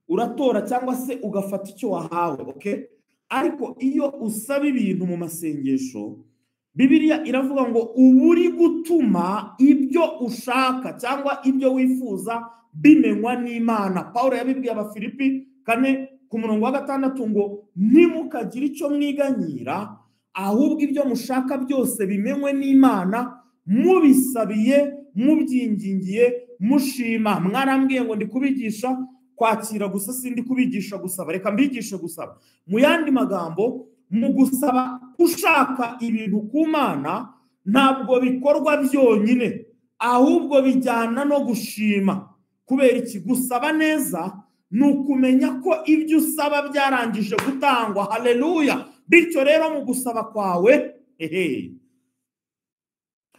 uratora cyangwa se ugafata icyo wahawe, okay? Ariko iyo usaba ibintu mu masengesho, Bibiliya iravuga ngo uba uri gutuma ibyo ushaka cyangwa ibyo wifuza bimenywa n'Imana. Pawulo yabibwiye Abafilipi 4:6 ngo ntimukagire icyo mwiganyira, ahubwo ibyo mushaka byose bimenywe n'Imana, mubisabiye mubyingingiye mushima. Mwarambwiye ngo ndi kubigisha kwakira gusa, sindi kubigisha gusaba. Reka mbigishe gusaba. Mu yandi magambo, mu gusaba ushaka ibintu ku Mana ntabwo bikorwa byonyine, ahubwo bijyana no gushima. Kubera iki? Gusaba neza ni ukumenya ko ibyo usaba byarangije gutangwa. Haleluya! Bityo rero mu gusaba kwawe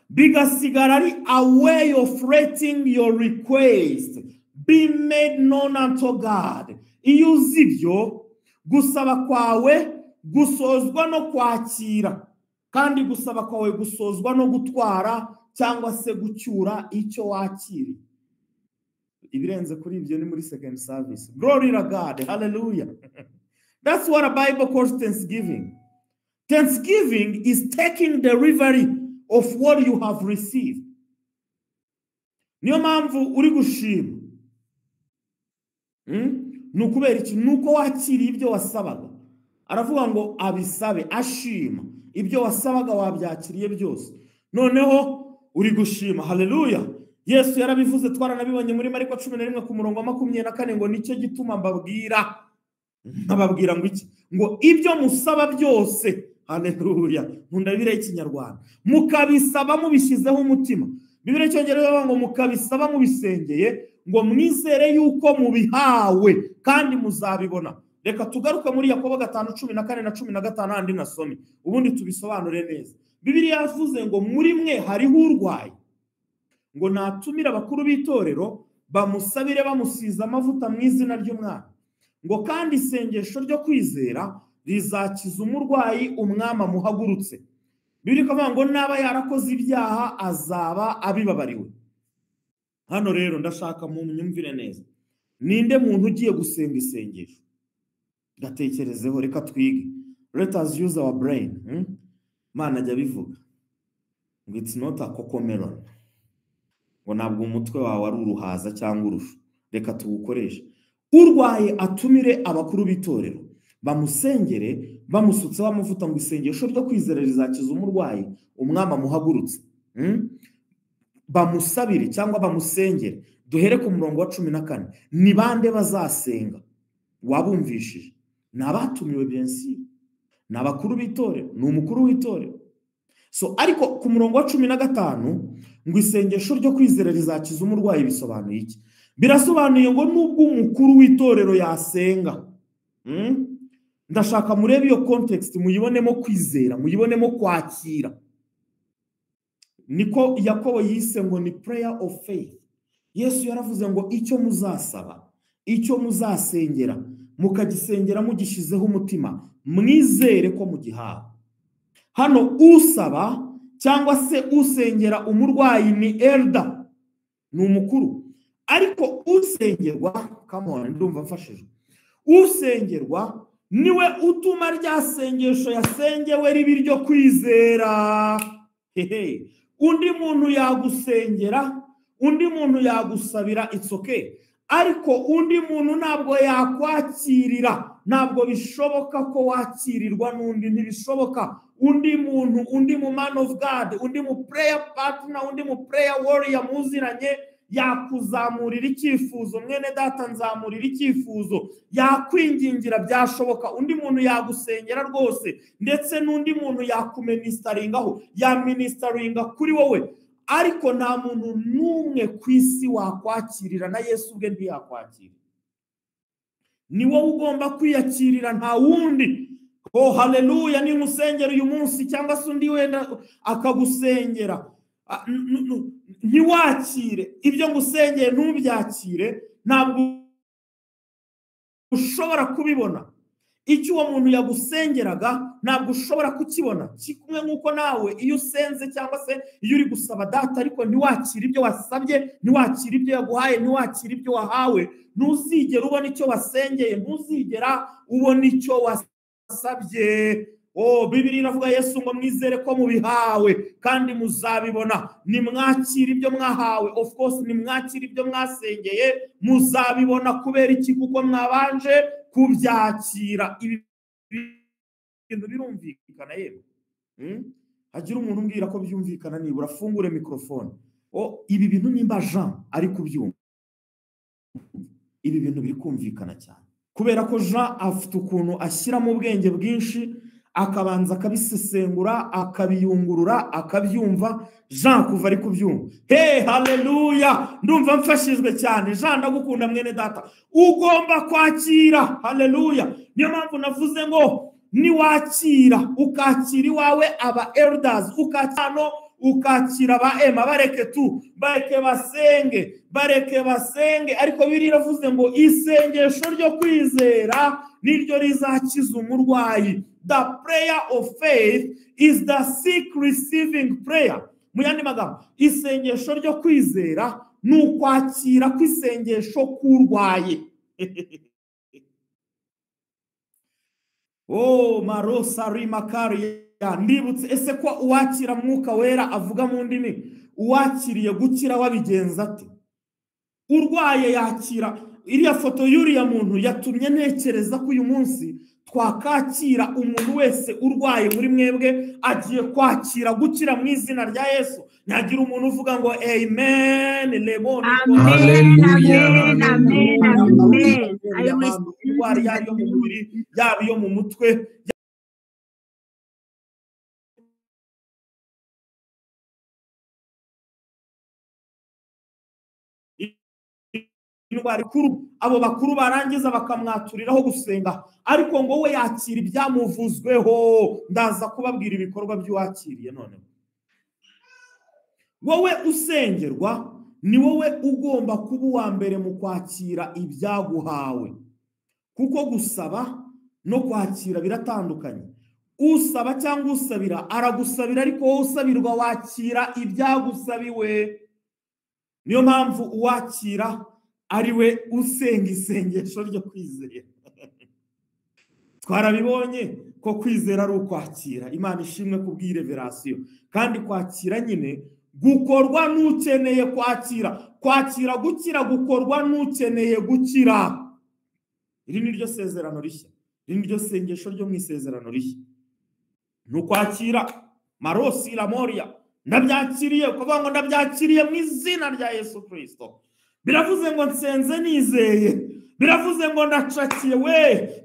bigasigara ari a way of letting your request be made known unto God. Iyo uzi ibyo, gusaba kwawe gusozwa no kwakira, kandi gusaba kwawe gusozwa no gutwara cyangwa se gucyura icyo wakiriye. Ibirenze kuri ibyo ni muri second service. Glory to God. Hallelujah. That's what a Bible calls thanksgiving. Thanksgiving is taking delivery of what you have received. Niyo mpamvu uri gushima. Nukubera iki? Nuko wakiriye ibyo wasabaga. Aravuga ngo abisabe, ashima. Ibyo wasabaga wabyakiriye byose. Noneho uri gushima. Haleluya. Yesu yarabivuze, twaranabibonye muri Mariko 11 ku murongo wa 24 ngo nicyo gituma mbabwira ngo iki? Ngo ibyo musaba byose, haleluya, nkundabire ikinyarwanda, mukabisaba mubishyizeho umutima. Bibiliya cyongereza ngo mukabisaba mubisengeye, ngo mwizere yuko mubihawe kandi muzabibona. Reka tugaruka muri Yakobo 5:14 na 15 andi nasome, ubundi tubisobanure neza. Bibiliya yavuze ngo muri mwe hariho urwaye, ngo natumira abakuru b'itorero bamusabire bamusiza amavuta mu izina ry'Umwana, ngo kandi isengesho ryo kwizera rizakiza umurwayi umwami amuhagurutse. Bibiliya ikavuga ngo naba yarakoze ibyaha azaba abibabariwe. Hano rero ndashaka mu myumvire neza, ninde muntu ugiye gusenga isengesho? Gatekerezeho, reka twige. Let us use our brain. Mana ajya bivuga ngo it's not a cocomelon, ngo ntabwo umutwe wawe ari uruhaza cyangwa urushu. Reka tuwukoreshe. Urwaye atumire abakuru b'itorero bamusengere bamusutseho amavuta, ngo isengesho ryo kwizera rizakiza umurwayi umwami amuhagurutse. Bamusabire cyangwa bamusengere. Duhere ku murongo wa 14. Ni bande bazasenga? Wabumvishije? Nabatumiwe bensi, n'abakuru b'itorero, n'umukuru w'itorero. So ariko ku murongo wa 15 ngo isengesho ryo kwizera rizakiza umurwayi bisobanuye iki? Birasobanuye ngo nubwo umukuru w'itorero yasenga, ndashaka murebe iyo context, muyibonemo kwizera, muyibonemo kwakira. Niko Yakobo yise ngo ni prayer of faith. Yesu yaravuze ngo icyo muzasaba, icyo muzasengera, mukagisengera mugishizeho umutima, mwizere ko mugihawe. Hano usaba cyangwa se usengera umurwayi ni elder, ni umukuru. Ariko usengerwa, come on, ndumva mfashije, usengerwa niwe utuma rya sengesho yasengewe ribi ryo kwizera. Undi muntu yagusengera, undi muntu yagusabira, it's okay. Ariko undi muntu ntabwo yakwakirira. Ntabwo bishoboka ko wakirirwa n'undi, ntibishoboka. Undi muntu, undi mu man of God, undi mu prayer partner, undi mu prayer warrior muziranye yakuzamurira icyifuzo. Mwene data nzamurira icyifuzo, yakwingingira, byashoboka. Undi muntu yagusengera rwose, ndetse n'undi muntu yakuministeringaho, yaministeringa kuri wowe. Ariko nta muntu n'umwe ku isi wakwakirira, na Yesu ubwe ntiyakwakira. Ni wowe ugomba kwiyakirira, nta wundi. Oh haleluya! Ni musengera uyu munsi cyangwa se undi wenda akagusengera, ntiwakire ibyo ngusengeye, ntubyakire, ntabwo ushobora kubibona. Icyo uwo muntu yagusengeraga ntabwo ushobora kukibona. Kimwe nk'uko nawe iyo usenze cyangwa se iyo uri gusaba data ariko ntiwakire ibyo wasabye, ntiwakire ibyo yaguhaye, ntiwakire ibyo wahawe, ntuzigera ubona icyo wasengeye, ntuzigera ubona icyo wasabye. Oh, Bibiliya iravuga Yesu ngo mwizere ko mubihawe kandi muzabibona. Nimwakire ibyo mwahawe, of course nimwakire ibyo mwasengeye, muzabibona. Kubera iki? Kuko mwabanje kubyakira. Ibi bintu birumvikana yewe? Hagira umuntu umbwira ko byumvikana, nibura fungure microphone. Oh, ibi bintu nimba Jean ari kubyumva, ibi bintu biri kumvikana cyane, kubera ko Jean afite ukuntu ashyira mu bwenge bwinshi, akabanza akabisesengura, akabiyungurura, akabyumva. Jean kuva ari kubyumva, haleluya, ndumva mfashijwe cyane. Jean ndagukunda mwene data, ugomba kwakira. Haleluya, niyo mpamvu navuze ngo niwakira, ukakira iwawe aba elders, ukakira ba ema, bareke basenge. Ariko biri iravuze ngo isengesho ryo kwizera niryo rizakiza umurwayi. The prayer of faith is the sick receiving prayer. Mu yandi magambo, isengesho ryo kwizera ni ukwakira kw'isengesho k'urwaye. Marosa rimakari. Ndibutse, ese ko uwakira mwuka wera avuga mu ndimi, uwakiriye gukira wabigenza ate? Urwaye yakira. Iriya foto y'uriya muntu yatumye ntekereza ko uyu munsi twakakira umuntu wese urwaye muri mwebwe agiye kwakira gukira mu izina rya Yesu. Nyagira umuntu uvuga ngo amen, leboni, amen, amen, amen. Indwara yayo mu mubiri, yaba iyo mu mutwe, abo bakuru barangiza bakamwaturiraho gusenga, ariko ngo we yakira ibyamuvuzweho. Ndaza kubabwira ibikorwa by'uwakiriye. None wowe usengerwa, ni wowe ugomba kuba uwa mbere mu kwakira ibyaguhawe, kuko gusaba no kwakira biratandukanye. Usaba cyangwa usabira aragusabira, ariko wowe usabirwa wakira ibyagusabiwe. Niyo mpamvu uwakira ari we usenga isengesho ryo kwizera. Twarabibonye ko kwizera ari ukwakira. Imana ishimwe kubw'ireverasiyo. Kandi kwakira nyine gukorwa n'ukeneye kwakira. Kwakira gukira gukorwa n'ukeneye gukira. Iri ni ryo sezerano rishya, iri ni ryo sengesho ryo mu isezerano rishya. Nukwakira. Marosi la moria, ndabyakiriye. Kuvuga ngo ndabyakiriye mu izina rya Yesu Kristo. Biravuze ngo nsenze nizeye, biravuze ngo ndacakiye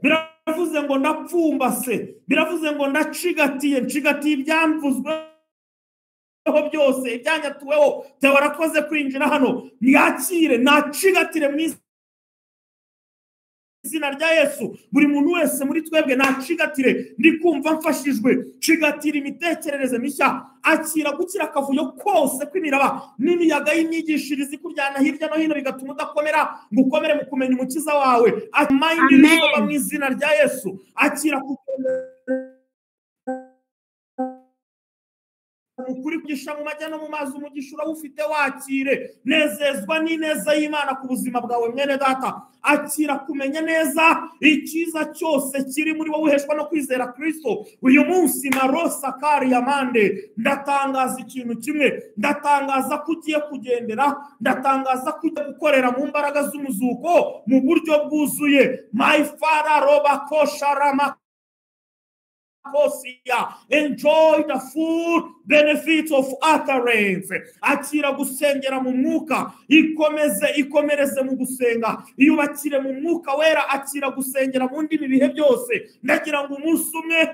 biravuze ngo ndapfumbase, biravuze ngo ndacigatiye ibyamvuzweho byose, ibyanyatuweho. Tewe warakoze kwinjira hano, ntiyakire, nacigatire mu izina rya Yesu. Buri muntu wese muri twebwe nacigatire. Ndi kumva mfashijwe, cigatira imitekerereze mishya, akira gukira akavuyo kose kw'imiraba n'imiyaga y'imyigishirize ikujyana hirya no hino bigatuma udakomera ngo ukomere mu kumenya umukiza wawe. Amayindi n'ishoba mu izina rya Yesu. Akira ukuri kugisha mu majya no mu mazi, umugisha urawufite, wakire. Nezezwa n'ineza y'Imana ku buzima bwawe mwene data. Akira kumenya neza icyiza cyose kiri muri wowe uheshwa no kwizera Kristo. Uyu munsi Marosa kari ya mande, ndatangaza ikintu kimwe. Ndatangaza ko ugiye kugendera, ndatangaza ko ugiye gukorera mu mbaraga z'umuzuko mu buryo bwuzuye. My Father roba kosharama. Enjoy the full benefit of utterance. Akira gusengera mu mwuka, ikomereze mu gusenga, iyubakire mu mwuka wera. Akira gusengera mu ndimi bihe byose. Ndagira ngo umunsi umwe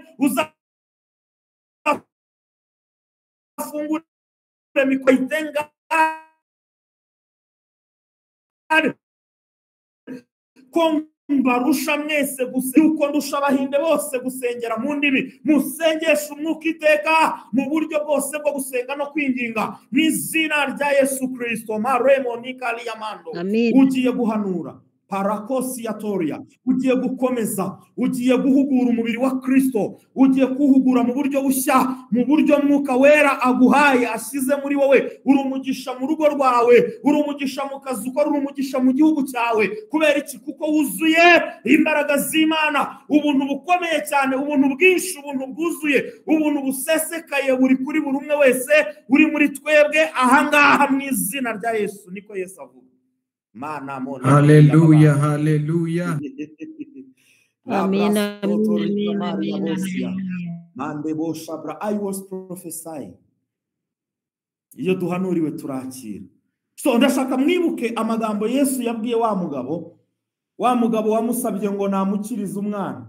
uzafungure mikoro itenga mbarusha mwese yuko ndusha abahinde bose gusengera mu ndimi. Musengesha umwuka iteka mu buryo bwose bwo gusenga no kwinginga mu izina rya Yesu Kristo. Maremo nikali yamando. Ugiye guhanura parakosiyatoria, ugiye gukomeza, ugiye guhugura umubiri wa Kristo, ugiye kuhugura mu buryo bushya, mu buryo mwuka wera aguhaye ashyize muri wowe. Uri umugisha mu rugo rwawe, uri umugisha mu kazi ukora, uri umugisha mu gihugu cyawe. Kubera iki? Kuko wuzuye imbaraga z'Imana, ubuntu bukomeye cyane, ubuntu bwinshi, ubuntu bwuzuye, ubuntu busesekaye buri kuri buri umwe wese uri muri twebwe ahangaha mu izina rya Yesu. Niko Yesu avuga. Hallelujah, hallelujah. Amen. I was prophesying. Iyo duhanuriwe turakira. So ndashaka mwibuke amagambo Yesu yabwiye wa mugabo wamusabye ngo namukirize umwana.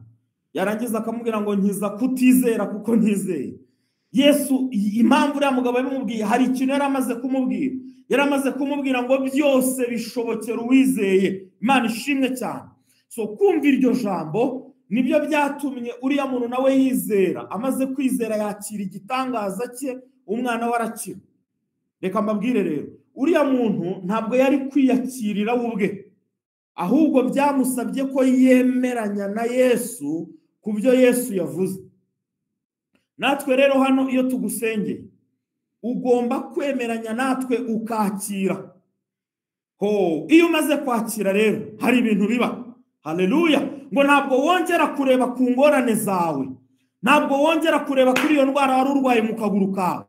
yarangiza akamubwira ngo nkiza kutizera kuko ntizeye. Yesu impamvu uriya mugabo yamubwiye, hari ikintu yari amaze kumubwira. Yari amaze kumubwira ngo byose bishobokera uwizeye. Imana ishimwe cyane. So kumva iryo jambo nibyo byatumye uriya muntu nawe yizera. Amaze kwizera yakira igitangaza cye, umwana we arakira. Reka mbabwire rero, uriya muntu ntabwo yari kwiyakirira we ubwe, ahubwo byamusabye ko yemeranya na Yesu ku byo Yesu yavuze. Natwe rero hano iyo tugusengeye ugomba kwemeranya natwe ukakira. Iyo umaze kwakira rero hari ibintu biba. Haleluya. Ngo ntabwo wongera kureba ku ngorane zawe, ntabwo wongera kureba kuri iyo ndwara wari urwaye mu kaguru kawe,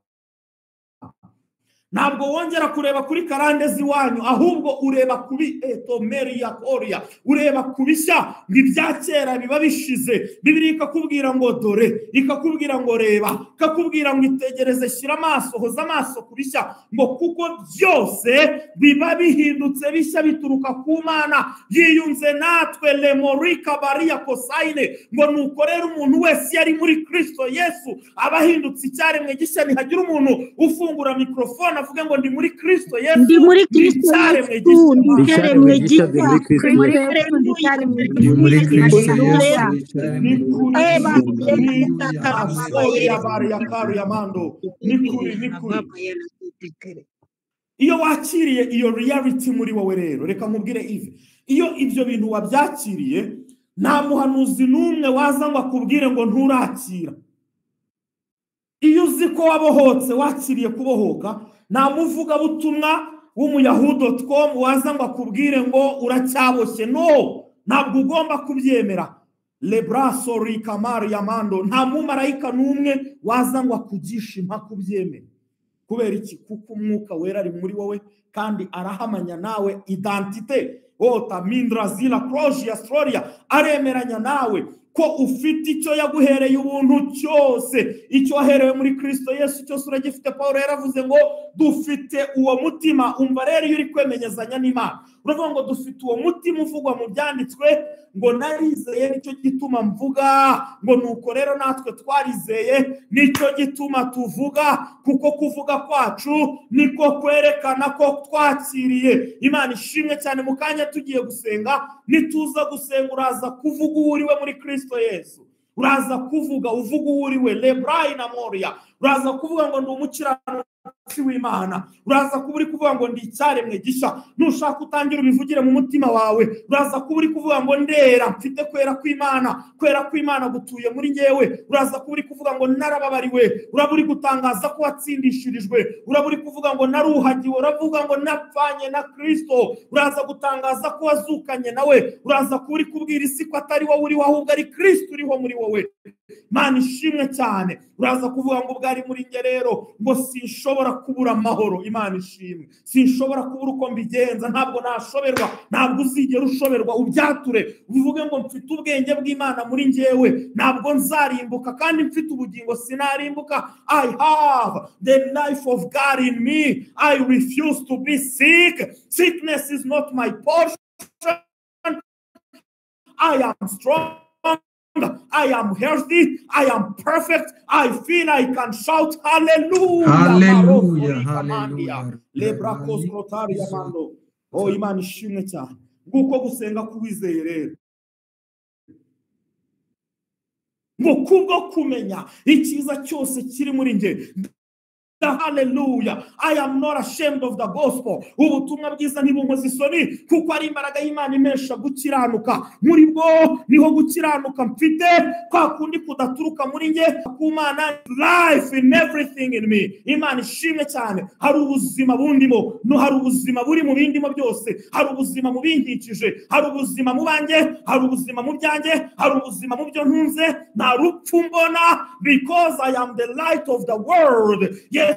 ntabwo wongera kureba kuri karande ziwanyu, ahubwo ureba kubi etomeri ya koria, ureba kubishya ngibya kera biba bishize. Bibiliya ikakubwira ngo dore, ikakubwira ngo reba, ikakubwira ngo itegereze, shyira amaso, hoza amaso kubishya, ngo kuko byose biba bihindutse bishya bituruka ku Mana yiyunze natwe. Lemorika baria kosaine, ngo nukorera umuntu wese yari muri Kristo Yesu aba ahindutse icyaremwe gishya. Ntihagira umuntu ufungura mikrofone avuga ngo ndi muri Kristo Yesu, ndi muri Kristo Yesu, icyaremwe gishya, muri Kristo Yesu. Iyo wakiriye iyo reality muri wowe rero, reka nkubwire ivi, iyo ibyo bintu wabyakiriye, nta muhanuzi n'umwe waza ngo akubwire ngo nturakira. Iyo uzi ko wabohotse, wakiriye kubohoka, nta muvuga butumwa w'umuyahu.com waza ngo akubwire ngo uracyaboshye. No, ntabwo ugomba kubyemera. Lebraso rikamari yamando, nta mumarayika n'umwe waza ngo akugishe impaka kubyemera. Kubera iki? Kuko umwuka wera ari muri wowe kandi arahamanya nawe identite. Ota mindra zila proji astroria, aremeranya nawe ko ufite icyo yaguhereye ubuntu cyose, icyo waherewe muri Kristo Yesu cyose uragifite. Paulo yaravuze ngo dufite uwo mutima. Umva rero iyo uri kwemenyezanya n'Imana, uravuga ngo dufite uwo mutima uvugwa mu byanditswe ngo narizeye, nicyo gituma mvuga. Ngo nuko rero natwe twarizeye, nicyo gituma tuvuga, kuko kuvuga kwacu niko kwerekana ko twakiriye. Imana ishimwe cyane. Mu kanya tugiye gusenga, nituza gusenga uraza kuvuga uriwe muri Kristo Yesu, uraza kuvuga uvuga uriwe Lebrai na Moria, uraza kuvuga ngo ndi umukiranutsi w'Imana, uraza kuba uri kuvuga ngo ndi icyaremwe gishya. Nushaka utangira ubivugire mu mutima wawe, uraza kuba uri kuvuga ngo ndera, mfite kwera kw'Imana, kwera kw'Imana gutuye muri ngewe. Uraza kuba uri kuvuga ngo narababariwe, uraba uri gutangaza ko watsindishirijwe, uraba uri kuvuga ngo naruhagiwe, uravuga ngo napfanye na Kristo, uraza gutangaza ko wazukanye nawe, uraza kuba uri kubwira isi ko atari wowe uriho ahubwo ari Kristo uriho muri wowe. Mana ishimwe cyane. Uraza kuvuga ngo ubwari muri nge rero ngo sinshobora kubura amahoro. Imana ishimwe. Sinshobora kubura uko mbigenza, ntabwo nashoberwa, ntabwo uzigera ushoberwa. Ubyature uvuge ngo mfite ubwenge bw'Imana muri ngewe, ntabwo nzarimbuka, kandi mfite ubugingo sinarimbuka. I have the life of God in me. I refuse to be sick. Sickness is not my portion. I am strong, I am healthy, I am perfect. I feel I can shout hallelujah. Hallelujah, hallelujah. Lebrakos krotaria mando. Oh, Imana ishimwe cyane. Nguko gusenga kuwizeye rero, ngo kubwo kumenya icyiza cyose kiri muri nge. Hallelujah. I am not ashamed of the gospel. Ubutumwa bwiza ntibunkoza isoni, kuko ari imbaraga y'Imana imesha gukiranuka. Muri bwo niho gukiranuka mfite, kwa kundi kudaturuka muri nge ku Mana. Life in everything in me. Imana ishimwe cyane. Hari ubuzima bundimo, no hari ubuzima buri mu bindimo byose. Hari ubuzima mu binkikije, hari ubuzima mu banjye, hari ubuzima mu byanjye, hari ubuzima mu byo ntunze. Nta rupfu mbona, because I am the light of the world. Yes,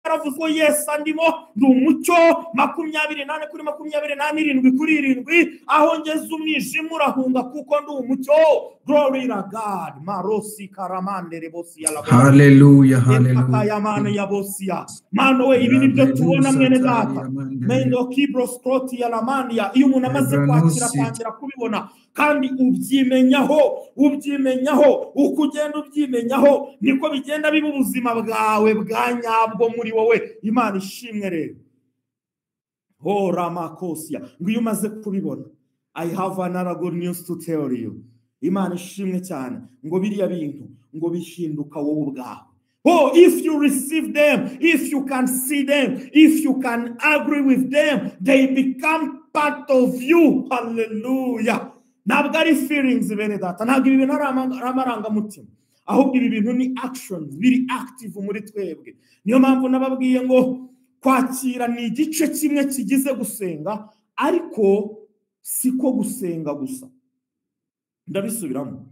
yaravuze ko Yesu andimo ndi umucyo 28:27 aho ngeze umwijima urahunga kuko ndi umucyo. Glory to God. Marosi karamande rebosi ya labo. Hallelujah, hallelujah. Yamane ya bosia. Mano we ibi nibyo tubona mwene data. Mendo kibros kroti ya lamania. Iyo umuntu amaze kwakira tangira kubibona kandi ubyimenyaho uko ugenda ubyimenyaho niko bigenda biba ubuzima bwawe bwa nyabwo muri wowe. Imana ishimwe rero. Ho ramakosia. Ngo iyo umaze kubibona, I have another good news to tell you. Imana ishimwe cyane ngo biriya bintu ngo bihinduka wowe ubwawe. Oh, if you receive them, if you can see them, if you can agree with them, they become part of you. Hallelujah. Ntabwo ari feelings bene data, ntabwo ibi bintu ari amarangamutima, ahubwo ibi bintu ni actions biri active muri twebwe. Niyo mpamvu nababwiye ngo kwakira ni igice kimwe kigize gusenga, ariko siko gusenga gusa. Ndabisubiramo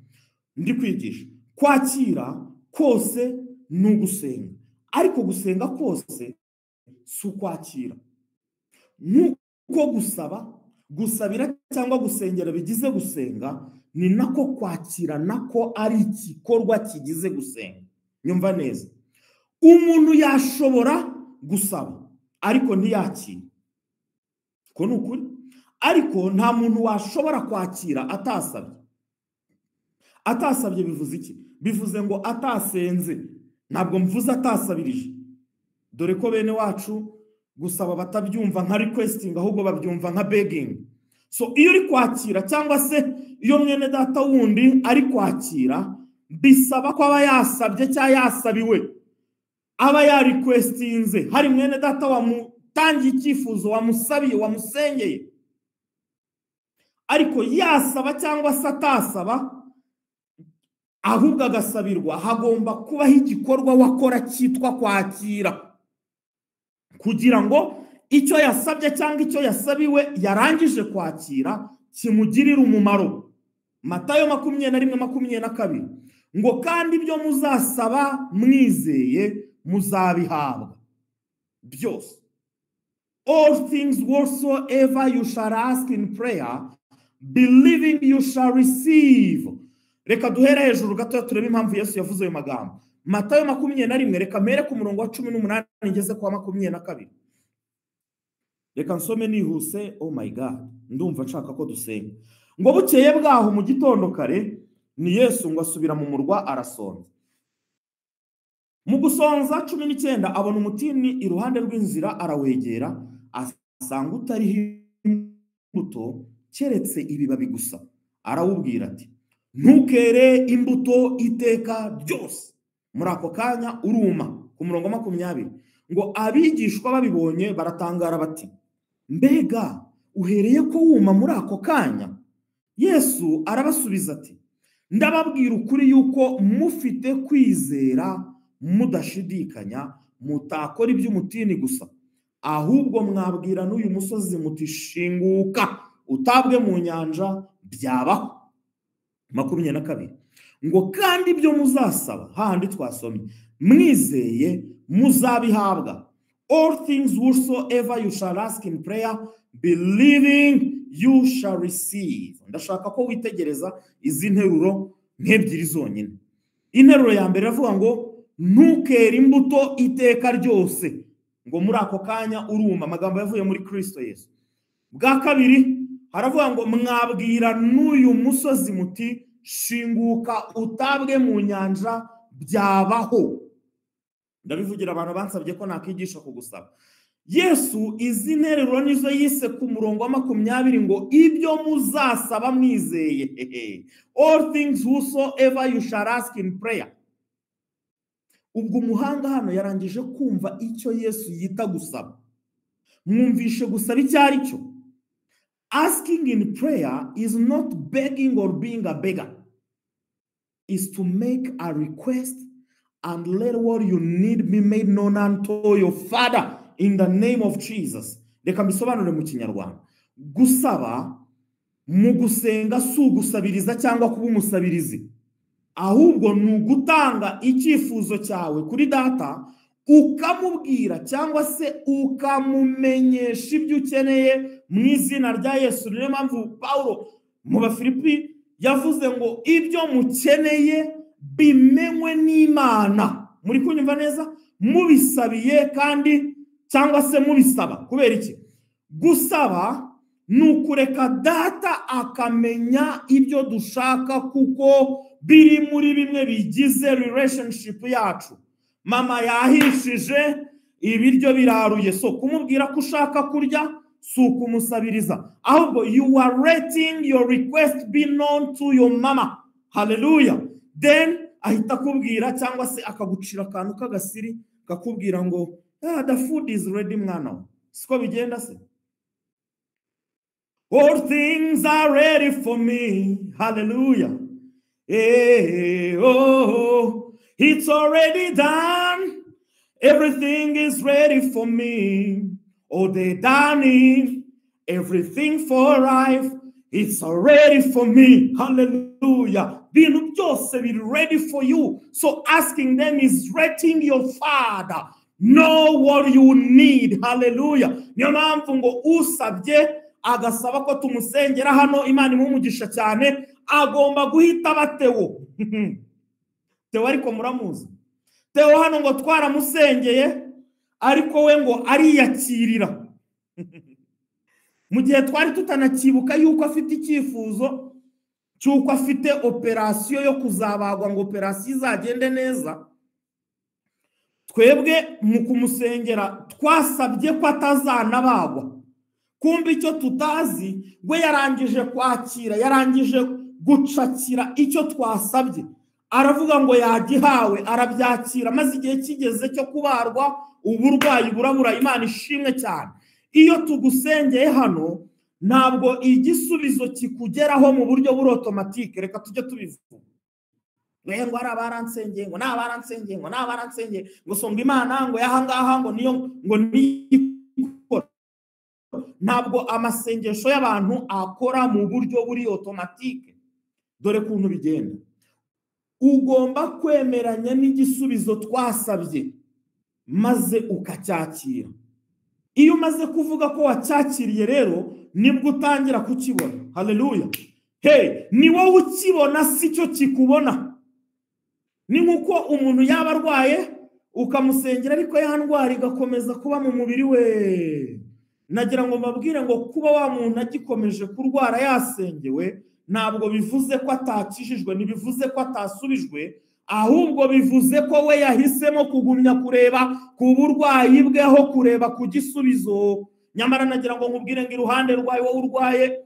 ndi kwigisha, kwakira kose ni ugusenga, ariko gusenga kose si ukwakira. Nuko gusabira cyangwa gusengera bigize gusenga, ni nako kwakira nako ari igikorwa kigize gusenga. Nyumva neza, umuntu yashobora gusaba ariko ntiyakira, ko ni ukuri, ariko nta muntu washobora kwakira atasabye. Bivuze iki? Bivuze ngo atasenze. Ntabwo mvuze atasabirije, dore ko bene wacu gusaba batabyumva nka requesting, ahubwo babyumva nka begging. So iyo uri kwakira cyangwa se iyo mwene data wundi ari kwakira, bisaba ko aba yasabye cyangwa yasabiwe, aba ya requestinze. Hari mwene data wamutangiye icyifuzo, wamusabiye, wamusengeye, ariko yasaba cyangwa se atasaba, ahubwo agasabirwa, hagomba kubaho igikorwa wakora cyitwa kwakira, kugira ngo icyo yasabye cyangwa icyo yasabiwe yarangije kwakira kimugirire umumaro. Matayo 21:22 ngo kandi ibyo muzasaba mwizeye muzabihabwa byose. All things whatsoever you shall ask in prayer, believing you shall receive. Reka duhera hejuru gato turebe impamvu Yesu yavuze ayo magambo. Matayo 21, reka mere ku murongo wa 18 ngeze kwa 22. Reka nsome nihuse. Oh my God, ndumva nshaka ko dusenga. Ngo bukeye bwaho mu gitondo kare, ni Yesu ngo asubira mu murwa arasonza. Mu gusonza 19 abona umutini iruhande rw'inzira, arawegera, asanga utariho imbuto keretse ibibabi gusa. Arawubwira ati, ntukere imbuto iteka ryose. Muri ako kanya uruma. Ku murongo 20 ngo abigishwa babibonye baratangara bati, mbega uhereye ko wuma muri ako kanya? Yesu arabasubiza ati, ndababwira ukuri yuko mufite kwizera mudashidikanya, mutakora iby'umutini gusa, ahubwo mwabwira n'uyu musozi muti shinguka utabwe mu nyanja, byabaho. 22 ngo kandi ibyo muzasaba, handi twasomye, mwizeye muzabihabwa. All things whatsoever you shall ask in prayer, believing you shall receive. Ndashaka ko witegereza izi nteruro nk'ebyiri zonyine. Interuro ya mbere avuga ngo ntukere imbuto iteka ryose, ngo muri ako kanya uruma. Amagambo yavuye muri Kristo Yesu. Bwa kabiri haravuga ngo mwabwira n'uyu musozi muti shinguka utabwe mu nyanja, byabaho. Ndabivugira abantu bansabye ko nakwigisha kugusaba. Yesu izi nteruro nizo yise ku murongo wa 20 ngo ibyo muzasaba mwizeye. All things whatsoever you shall ask in prayer. Ubwo umuhanga hano yarangije kumva icyo Yesu yita gusaba. Mwumvishe gusaba icyo ari cyo. Asking in prayer is not begging or being a beggar. Is to make a request and let what you need be made known unto your Father in the name of Jesus. Reka mbisobanure mu Kinyarwanda. Gusaba mu gusenga si ugusabiriza cyangwa kuba umusabirizi, ahubwo ni ugutanga icyifuzo cyawe kuri Data ukamubwira cyangwa se ukamumenyesha ibyo ukeneye mu izina rya Yesu. Niyo mpamvu Pawulo mu Bafilipi yavuze ngo ibyo mukeneye bimenywe n'Imana. Muri kunyumva neza? Mubisabiye kandi cyangwa se mubisaba. Kubera iki? Gusaba ni ukureka data akamenya ibyo dushaka, kuko biri muri bimwe bigize relationship yacu. Mama yahishije ibiryo biraruye, so kumubwira ko ushaka kurya si ukumusabiriza, ahubwo you are letting your request be known to your mama. Hallelujah. Then ahita kubwira cyangwa se akagucira akantu k'agasiri kakubwira ngo the food is ready mwana. Siko bigenda se? All things are ready for me. Hallelujah. Hey, oh, it's already done. Everything is ready for me. Oh, they done it. Everything for life. It's already for me. Hallelujah. Bintu byose be ready for you. So asking them is letting your Father know what you need. Hallelujah. Niyo mpamvu ngo usabye agasaba ko tumusengera hano Imana imumugisha cyane, agomba guhita batewo. Tewo ariko muramuzi. Tewo hano ngo twaramusengeye ariko we ngo ariyakirira. Mu gihe twari tutanakibuka yuko afite icyifuzo cyuko afite operasiyo yo kuzabagwa ngo operasiyo izagende neza, twebwe mu kumusengera twasabye ko atazanabagwa. Kumbe icyo tutazi we yarangije kwakira, yarangije gucakira icyo twasabye, aravuga ngo yagihawe, arabyakira, maze igihe kigeze cyo kubarwa uburwayi burabura. Imana ishimwe cyane. Iyo tugusengeye hano ntabwo igisubizo kikugeraho mu buryo buri automatique. Reka tujye tubivuga ngo ari abaransengeye, ngo n'abaransengeye, ngo n'abaransengeye, ngo songa Imana ngo yahangaha ngo niyo ngo nikora. Ntabwo amasengesho y'abantu akora mu buryo buri automatique. Dore kuntu bigenda. Ugomba kwemeranya n'igisubizo twasabye maze ukacyakira. Iyo umaze kuvuga ko wacyakiriye rero nibwo utangira kukibona. Hallelujah. Hey, ni wowe ukibona si cyo kikubona. Ni nkuko umuntu yaba arwaye ukamusengera ariko ya ndwara igakomeza kuba mu mubiri we. Nagira ngo mbabwire ngo kuba wa muntu agikomeje kurwara yasengewe ntabwo bivuze ko atakijijwe, ntibivuze ko atasubijwe, ahubwo bivuze ko we yahisemo kugumya kureba ku burwayi bwe aho kureba ku gisubizo. Nyamara nagira ngo nkubwire ngo iruhande rwawe wowe urwaye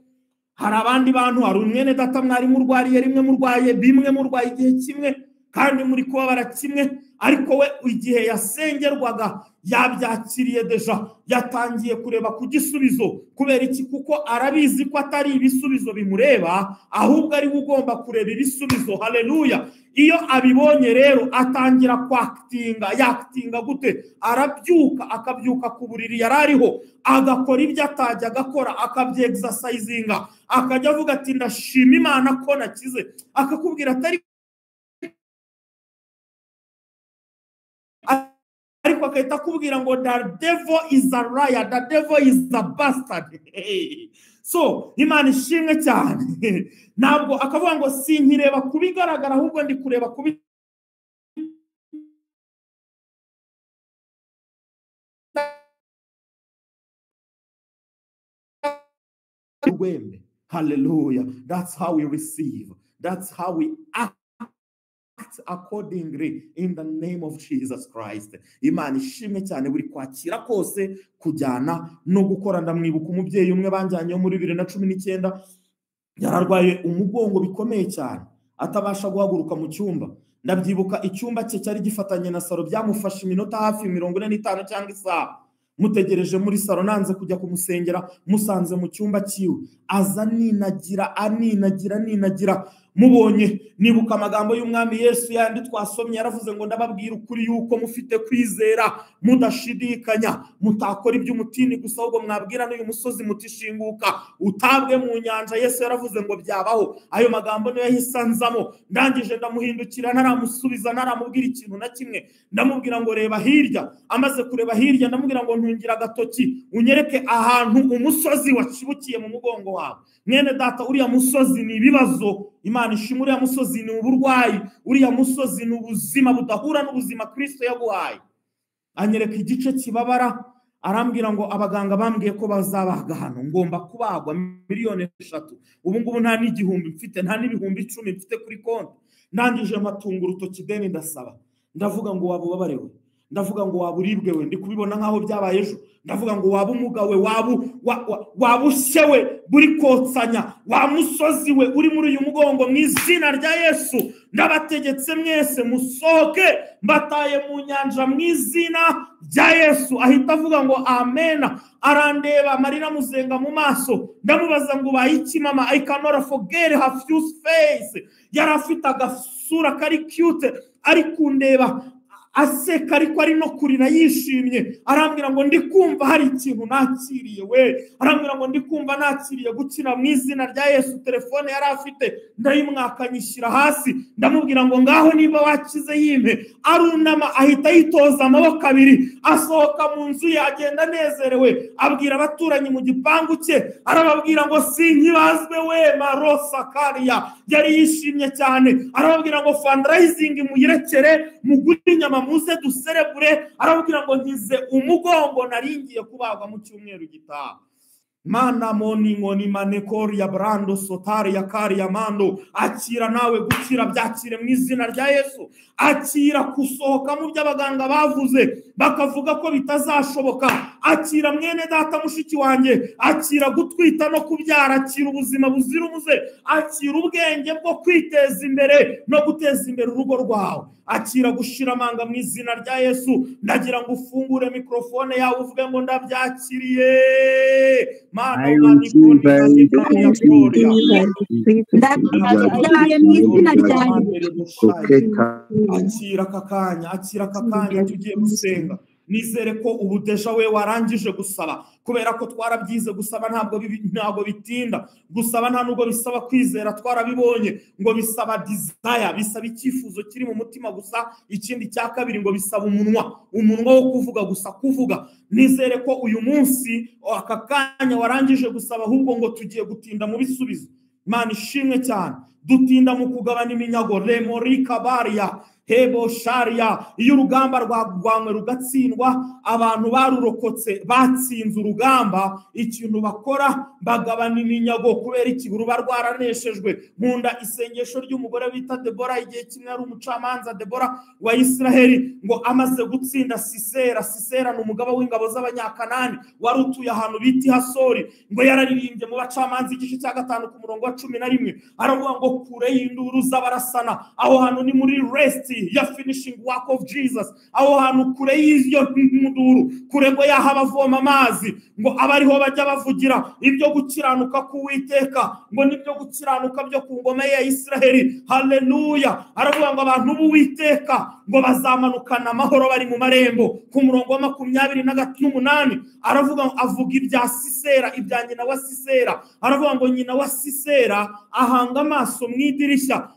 hari abandi bantu, hari umwene data mwari murwariye rimwe, murwaye bimwe, murwaye igihe kimwe kandi muri kubabara kimwe, ariko we igihe yasengerwaga yabyakiriye deja, yatangiye kureba ku gisubizo. Kubera iki? Kuko arabizi ko atari ibisubizo bimureba, ahubwo ari ugomba kureba ibisubizo. Haleluya. Iyo abibonye rero atangira kwaktinga. Yaktinga gute? Arabyuka, akabyuka ku buriri yarariho, agakora ibyo atajya agakora, akabye-exercisinga, akajya avuga ati ndashima Imana ko nakize. Akakubwira atari ariko akahita akubwira ngo the devil is a liar, the devil is a bastard. So Imana ishimwe cyane. Ntabwo akavuga ngo sinkireba kubigaragara ahubwo ndi kureba kubi Wembe. Hallelujah. That's how we receive. That's how we act accordingly in the name of Jesus Christ. Imana ishimwe cyane. Buri kwakira kose kujyana no gukora. Ndamwibuka umubyeyi umwe banjyanye muri 2019 yararwaye umugongo bikomeye cyane, atabasha guhaguruka mu cyumba. Ndabyibuka icyumba cye cyari gifatanye na saro, byamufasha iminota hafi 45 cyangwa isaha. Mutegereje muri saro, nanze kujya kumusengera, musanze mu cyumba cyiwe, aza ninagira. mubonye. Nibuka amagambo y'umwami Yesu yandi twasomye, yaravuze ngo ndababwira ukuri yuko mufite kwizera mudashidikanya, mutakora iby'umutini gusa, ahubwo mwabwira n'uyu musozi mutishinguka utabwe mu nyanja. Yesu yaravuze ngo byabaho. Ayo magambo niyo yahisanzamo. Ndangije ndamuhindukira, ntaramusubiza, ntaramubwira ikintu na kimwe. Ndamubwira ngo reba hirya. Amaze kureba hirya, ndamubwira ngo ntungira agatoki unyereke ahantu umusozi wacibukiye mu mugongo wawe. Mwene data, uriya musozi ni ibibazo. Imana ishimwe, uriya musozi ni uburwayi, uriya musozi ni ubuzima budahura n'ubuzima Kristo yaguhaye. Anyereka igice kibabara, arambwira ngo abaganga bambwiye ko bazabaga hano, ngomba kubagwa miliyoni 3. Ubu ngubu nta n'igihumbi mfite, nta n'ibihumbi 10 mfite kuri konti. Ndangije matunga urutoki deni ndasaba, ndavuga ngo waba ubabarewe, ndavuga ngo waba uribwe we, ndi kubibona nkaho byabaye ejo. Ndavuga ngo waba umugawe, waba ushewe buri kotsanya, wa musozi we uri muri uyu mugongo, mu izina rya Yesu ndabategetse mwese musohoke, mbataye mu nyanja mu izina rya Yesu. Ahita avuga ngo amena. Arandeba, amarira muzenga mu maso. Ndamubaza ngo bayiki mama, I cannot forget her face. Yari afite agasura kari cute, ari kundeba aseka, ariko ari no kurira yishimye. Arambwira ngo ndikumva hari ikintu nakiriye we, arambwira ngo ndikumva nakiriye gukira mu izina rya Yesu. Telefone yari afite ndayimwakanyishyira hasi, ndamubwira ngo ngaho niba wakize yimpe. Arunama, ahita yitoza amaboko abiri, asohoka mu nzu ye, agenda anezerewe, abwira abaturanyi mu gipangu cye, arababwira ngo sinkibazwe we marosa kariya. Yari yishimye cyane. Arababwira ngo fundraising muyirekere, mugure inyama muze duserebure. Arababwira ngo nkize umugongo, naringiye kubagwa mu cyumweru gitaha. Mana moni ngoni manekori ya brando sotari ya kari ya mando. Akira nawe gukira, byakire mu izina rya Yesu. Akira kusohoka mu by'abaganga bavuze bakavuga ko bitazashoboka. Akira mwene data mushiki wanjye, akira gutwita no kubyara, akira ubuzima buzira umuze, akira ubwenge bwo kwiteza imbere no guteza imbere urugo rwawe. Akira gushira amanga mu izina rya Yesu. Ndagira ngo ufungure mikrofone yawe uvuge ngo ndabyakiriye. Mana manikoni ya gloria. Akira kakanya tugiye gusenga. Nizere ko ubudeja we warangije gusaba, kubera ko twarabyize gusaba ntabwo bitinda. Gusaba nta nubwo bisaba kwizera, twarabibonye ngo bisaba desire, bisaba icyifuzo kiri mu mutima gusa. Ikindi cya kabiri ngo bisaba umunwa wo kuvuga gusa, kuvuga. Nizere ko uyu munsi aka kanya warangije gusaba, ahubwo ngo tugiye gutinda mu bisubizo. Imana ishimwe cyane. Dutinda mu kugabana iminyago, remorika baria hebo sharia. Iyo urugamba rwagwanwe rugatsindwa, abantu barurokotse batsinze urugamba, ikintu bakora bagabana iminyago. Kubera iki? Ruba rwaraneshejwe. Nkunda isengesho ry'umugore bita Debora, igihe kimwe ari umucamanza Debora wa Isiraheli, ngo amaze gutsinda Sisera ni umugaba w'ingabo z'abanyakanani wari utuye ahantu bita Hasori, ngo yararirimbye mu bacamanza igice cya 5 ku murongo wa 11, aravuga ngo kure y'induru z'abarasana. Aho hantu ni muri rest ya finishing work of Jesus. Aho hantu kure y'iyo nduru, kure ngo yaha bavoma amazi, ngo abariho bajya bavugira ibyo gukiranuka k'Uwiteka, ngo nibyo gukiranuka byo ku ngoma ya Isiraheli. Haleluya. Aravuga ngo abantu b'Uwiteka ngo bazamanukana amahoro bari mu marembo. Ku murongo wa 28 avuga ibya Sisera, ibya nyina wa Sisera. Aravuga ngo nyina wa Sisera ahanga amaso mu idirishya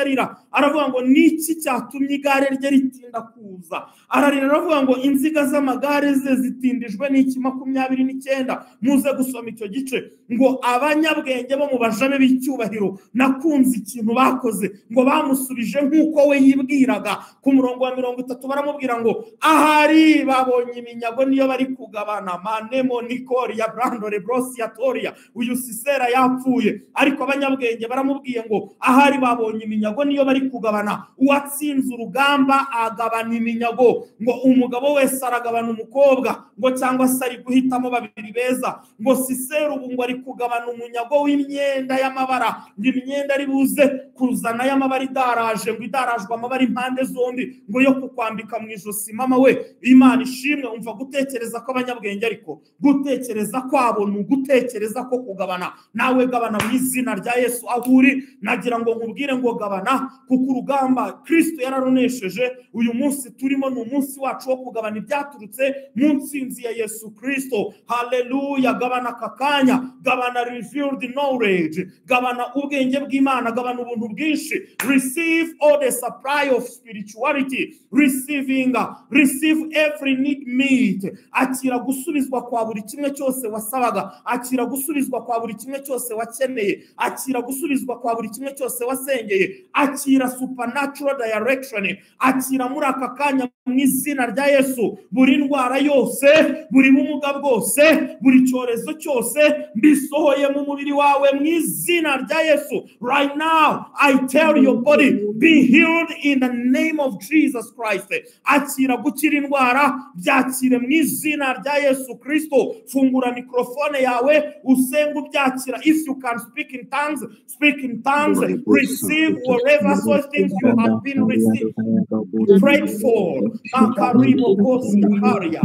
rira. Aravuga ngo niki cyatumye igare rye ritinda kuza. Ararira aravuga ngo inziga z'amagare ze zitindijwe n'iki 29. Muze gusoma icyo gice. Ngo abanyabwenge bo mu bajabe b'icyubahiro nakunze ikintu bakoze, ngo bamusubije nk'uko we yibwiraga. Ku murongo wa 30 baramubwira ngo ahari babonye iminyago niyo bari kugabana. Manemo nikori ya brando rebrosi ya toria. Uyu Sisera yapfuye, ariko abanyabwenge baramubwiye ngo ahari babonye iminyago niyo bari kugabana. kugabana. Uwatsinze urugamba agabana iminyago, ngo umugabo wese aragabana umukobwa, ngo cyangwa se ari guhitamo babiri beza, ngo Sisera ubu ngo ari kugabana umunyago w'imyenda y'amabara, ngo imyenda ari buze kuzana y'amabara idaraje, ngo idarajwe amabara impande zombi, ngo yo kukwambika mu ijosi. Mama we, Imana ishimwe. Umva, gutekereza ko abanyabwenge, ariko gutekereza kwabo ni ugutekereza ko kugabana. Nawe gabana mu izina rya Yesu aho uri. Nagira ngo nkubwire ngo gabana, kuko urugamba Kristo yararunesheje. Uyu munsi turimo ni umunsi wacu wo kugabana ibyaturutse mu ntsinzi ya Yesu Kristo. Haleluya. Gabana aka kanya, gabana revealed knowledge, gabana ubwenge bw'Imana, gabana ubuntu bwinshi. Receive all the supply of spirituality, receive every need meet. Akira gusubizwa kwa buri kimwe cyose wasabaga, akira gusubizwa kwa buri kimwe cyose wakeneye, akira gusubizwa kwa buri kimwe cyose wasengeye, akira supernatural direction, akira muri aka kanya mu izina rya Yesu. Buri ndwara yose, buri bumuga bwose, buri cyorezo cyose mbisohoye mu mubiri wawe mu izina rya Yesu. Right now I tell your body, be healed in the name of Jesus Christ. Akira gukira indwara, byakire mu izina rya Yesu Kristo. Fungura mikrofone yawe usenga ubyakira. If you can speak in tongues, speak in tongues. Receive whatever such things you have been received, prayed for. Makarimo kosi karia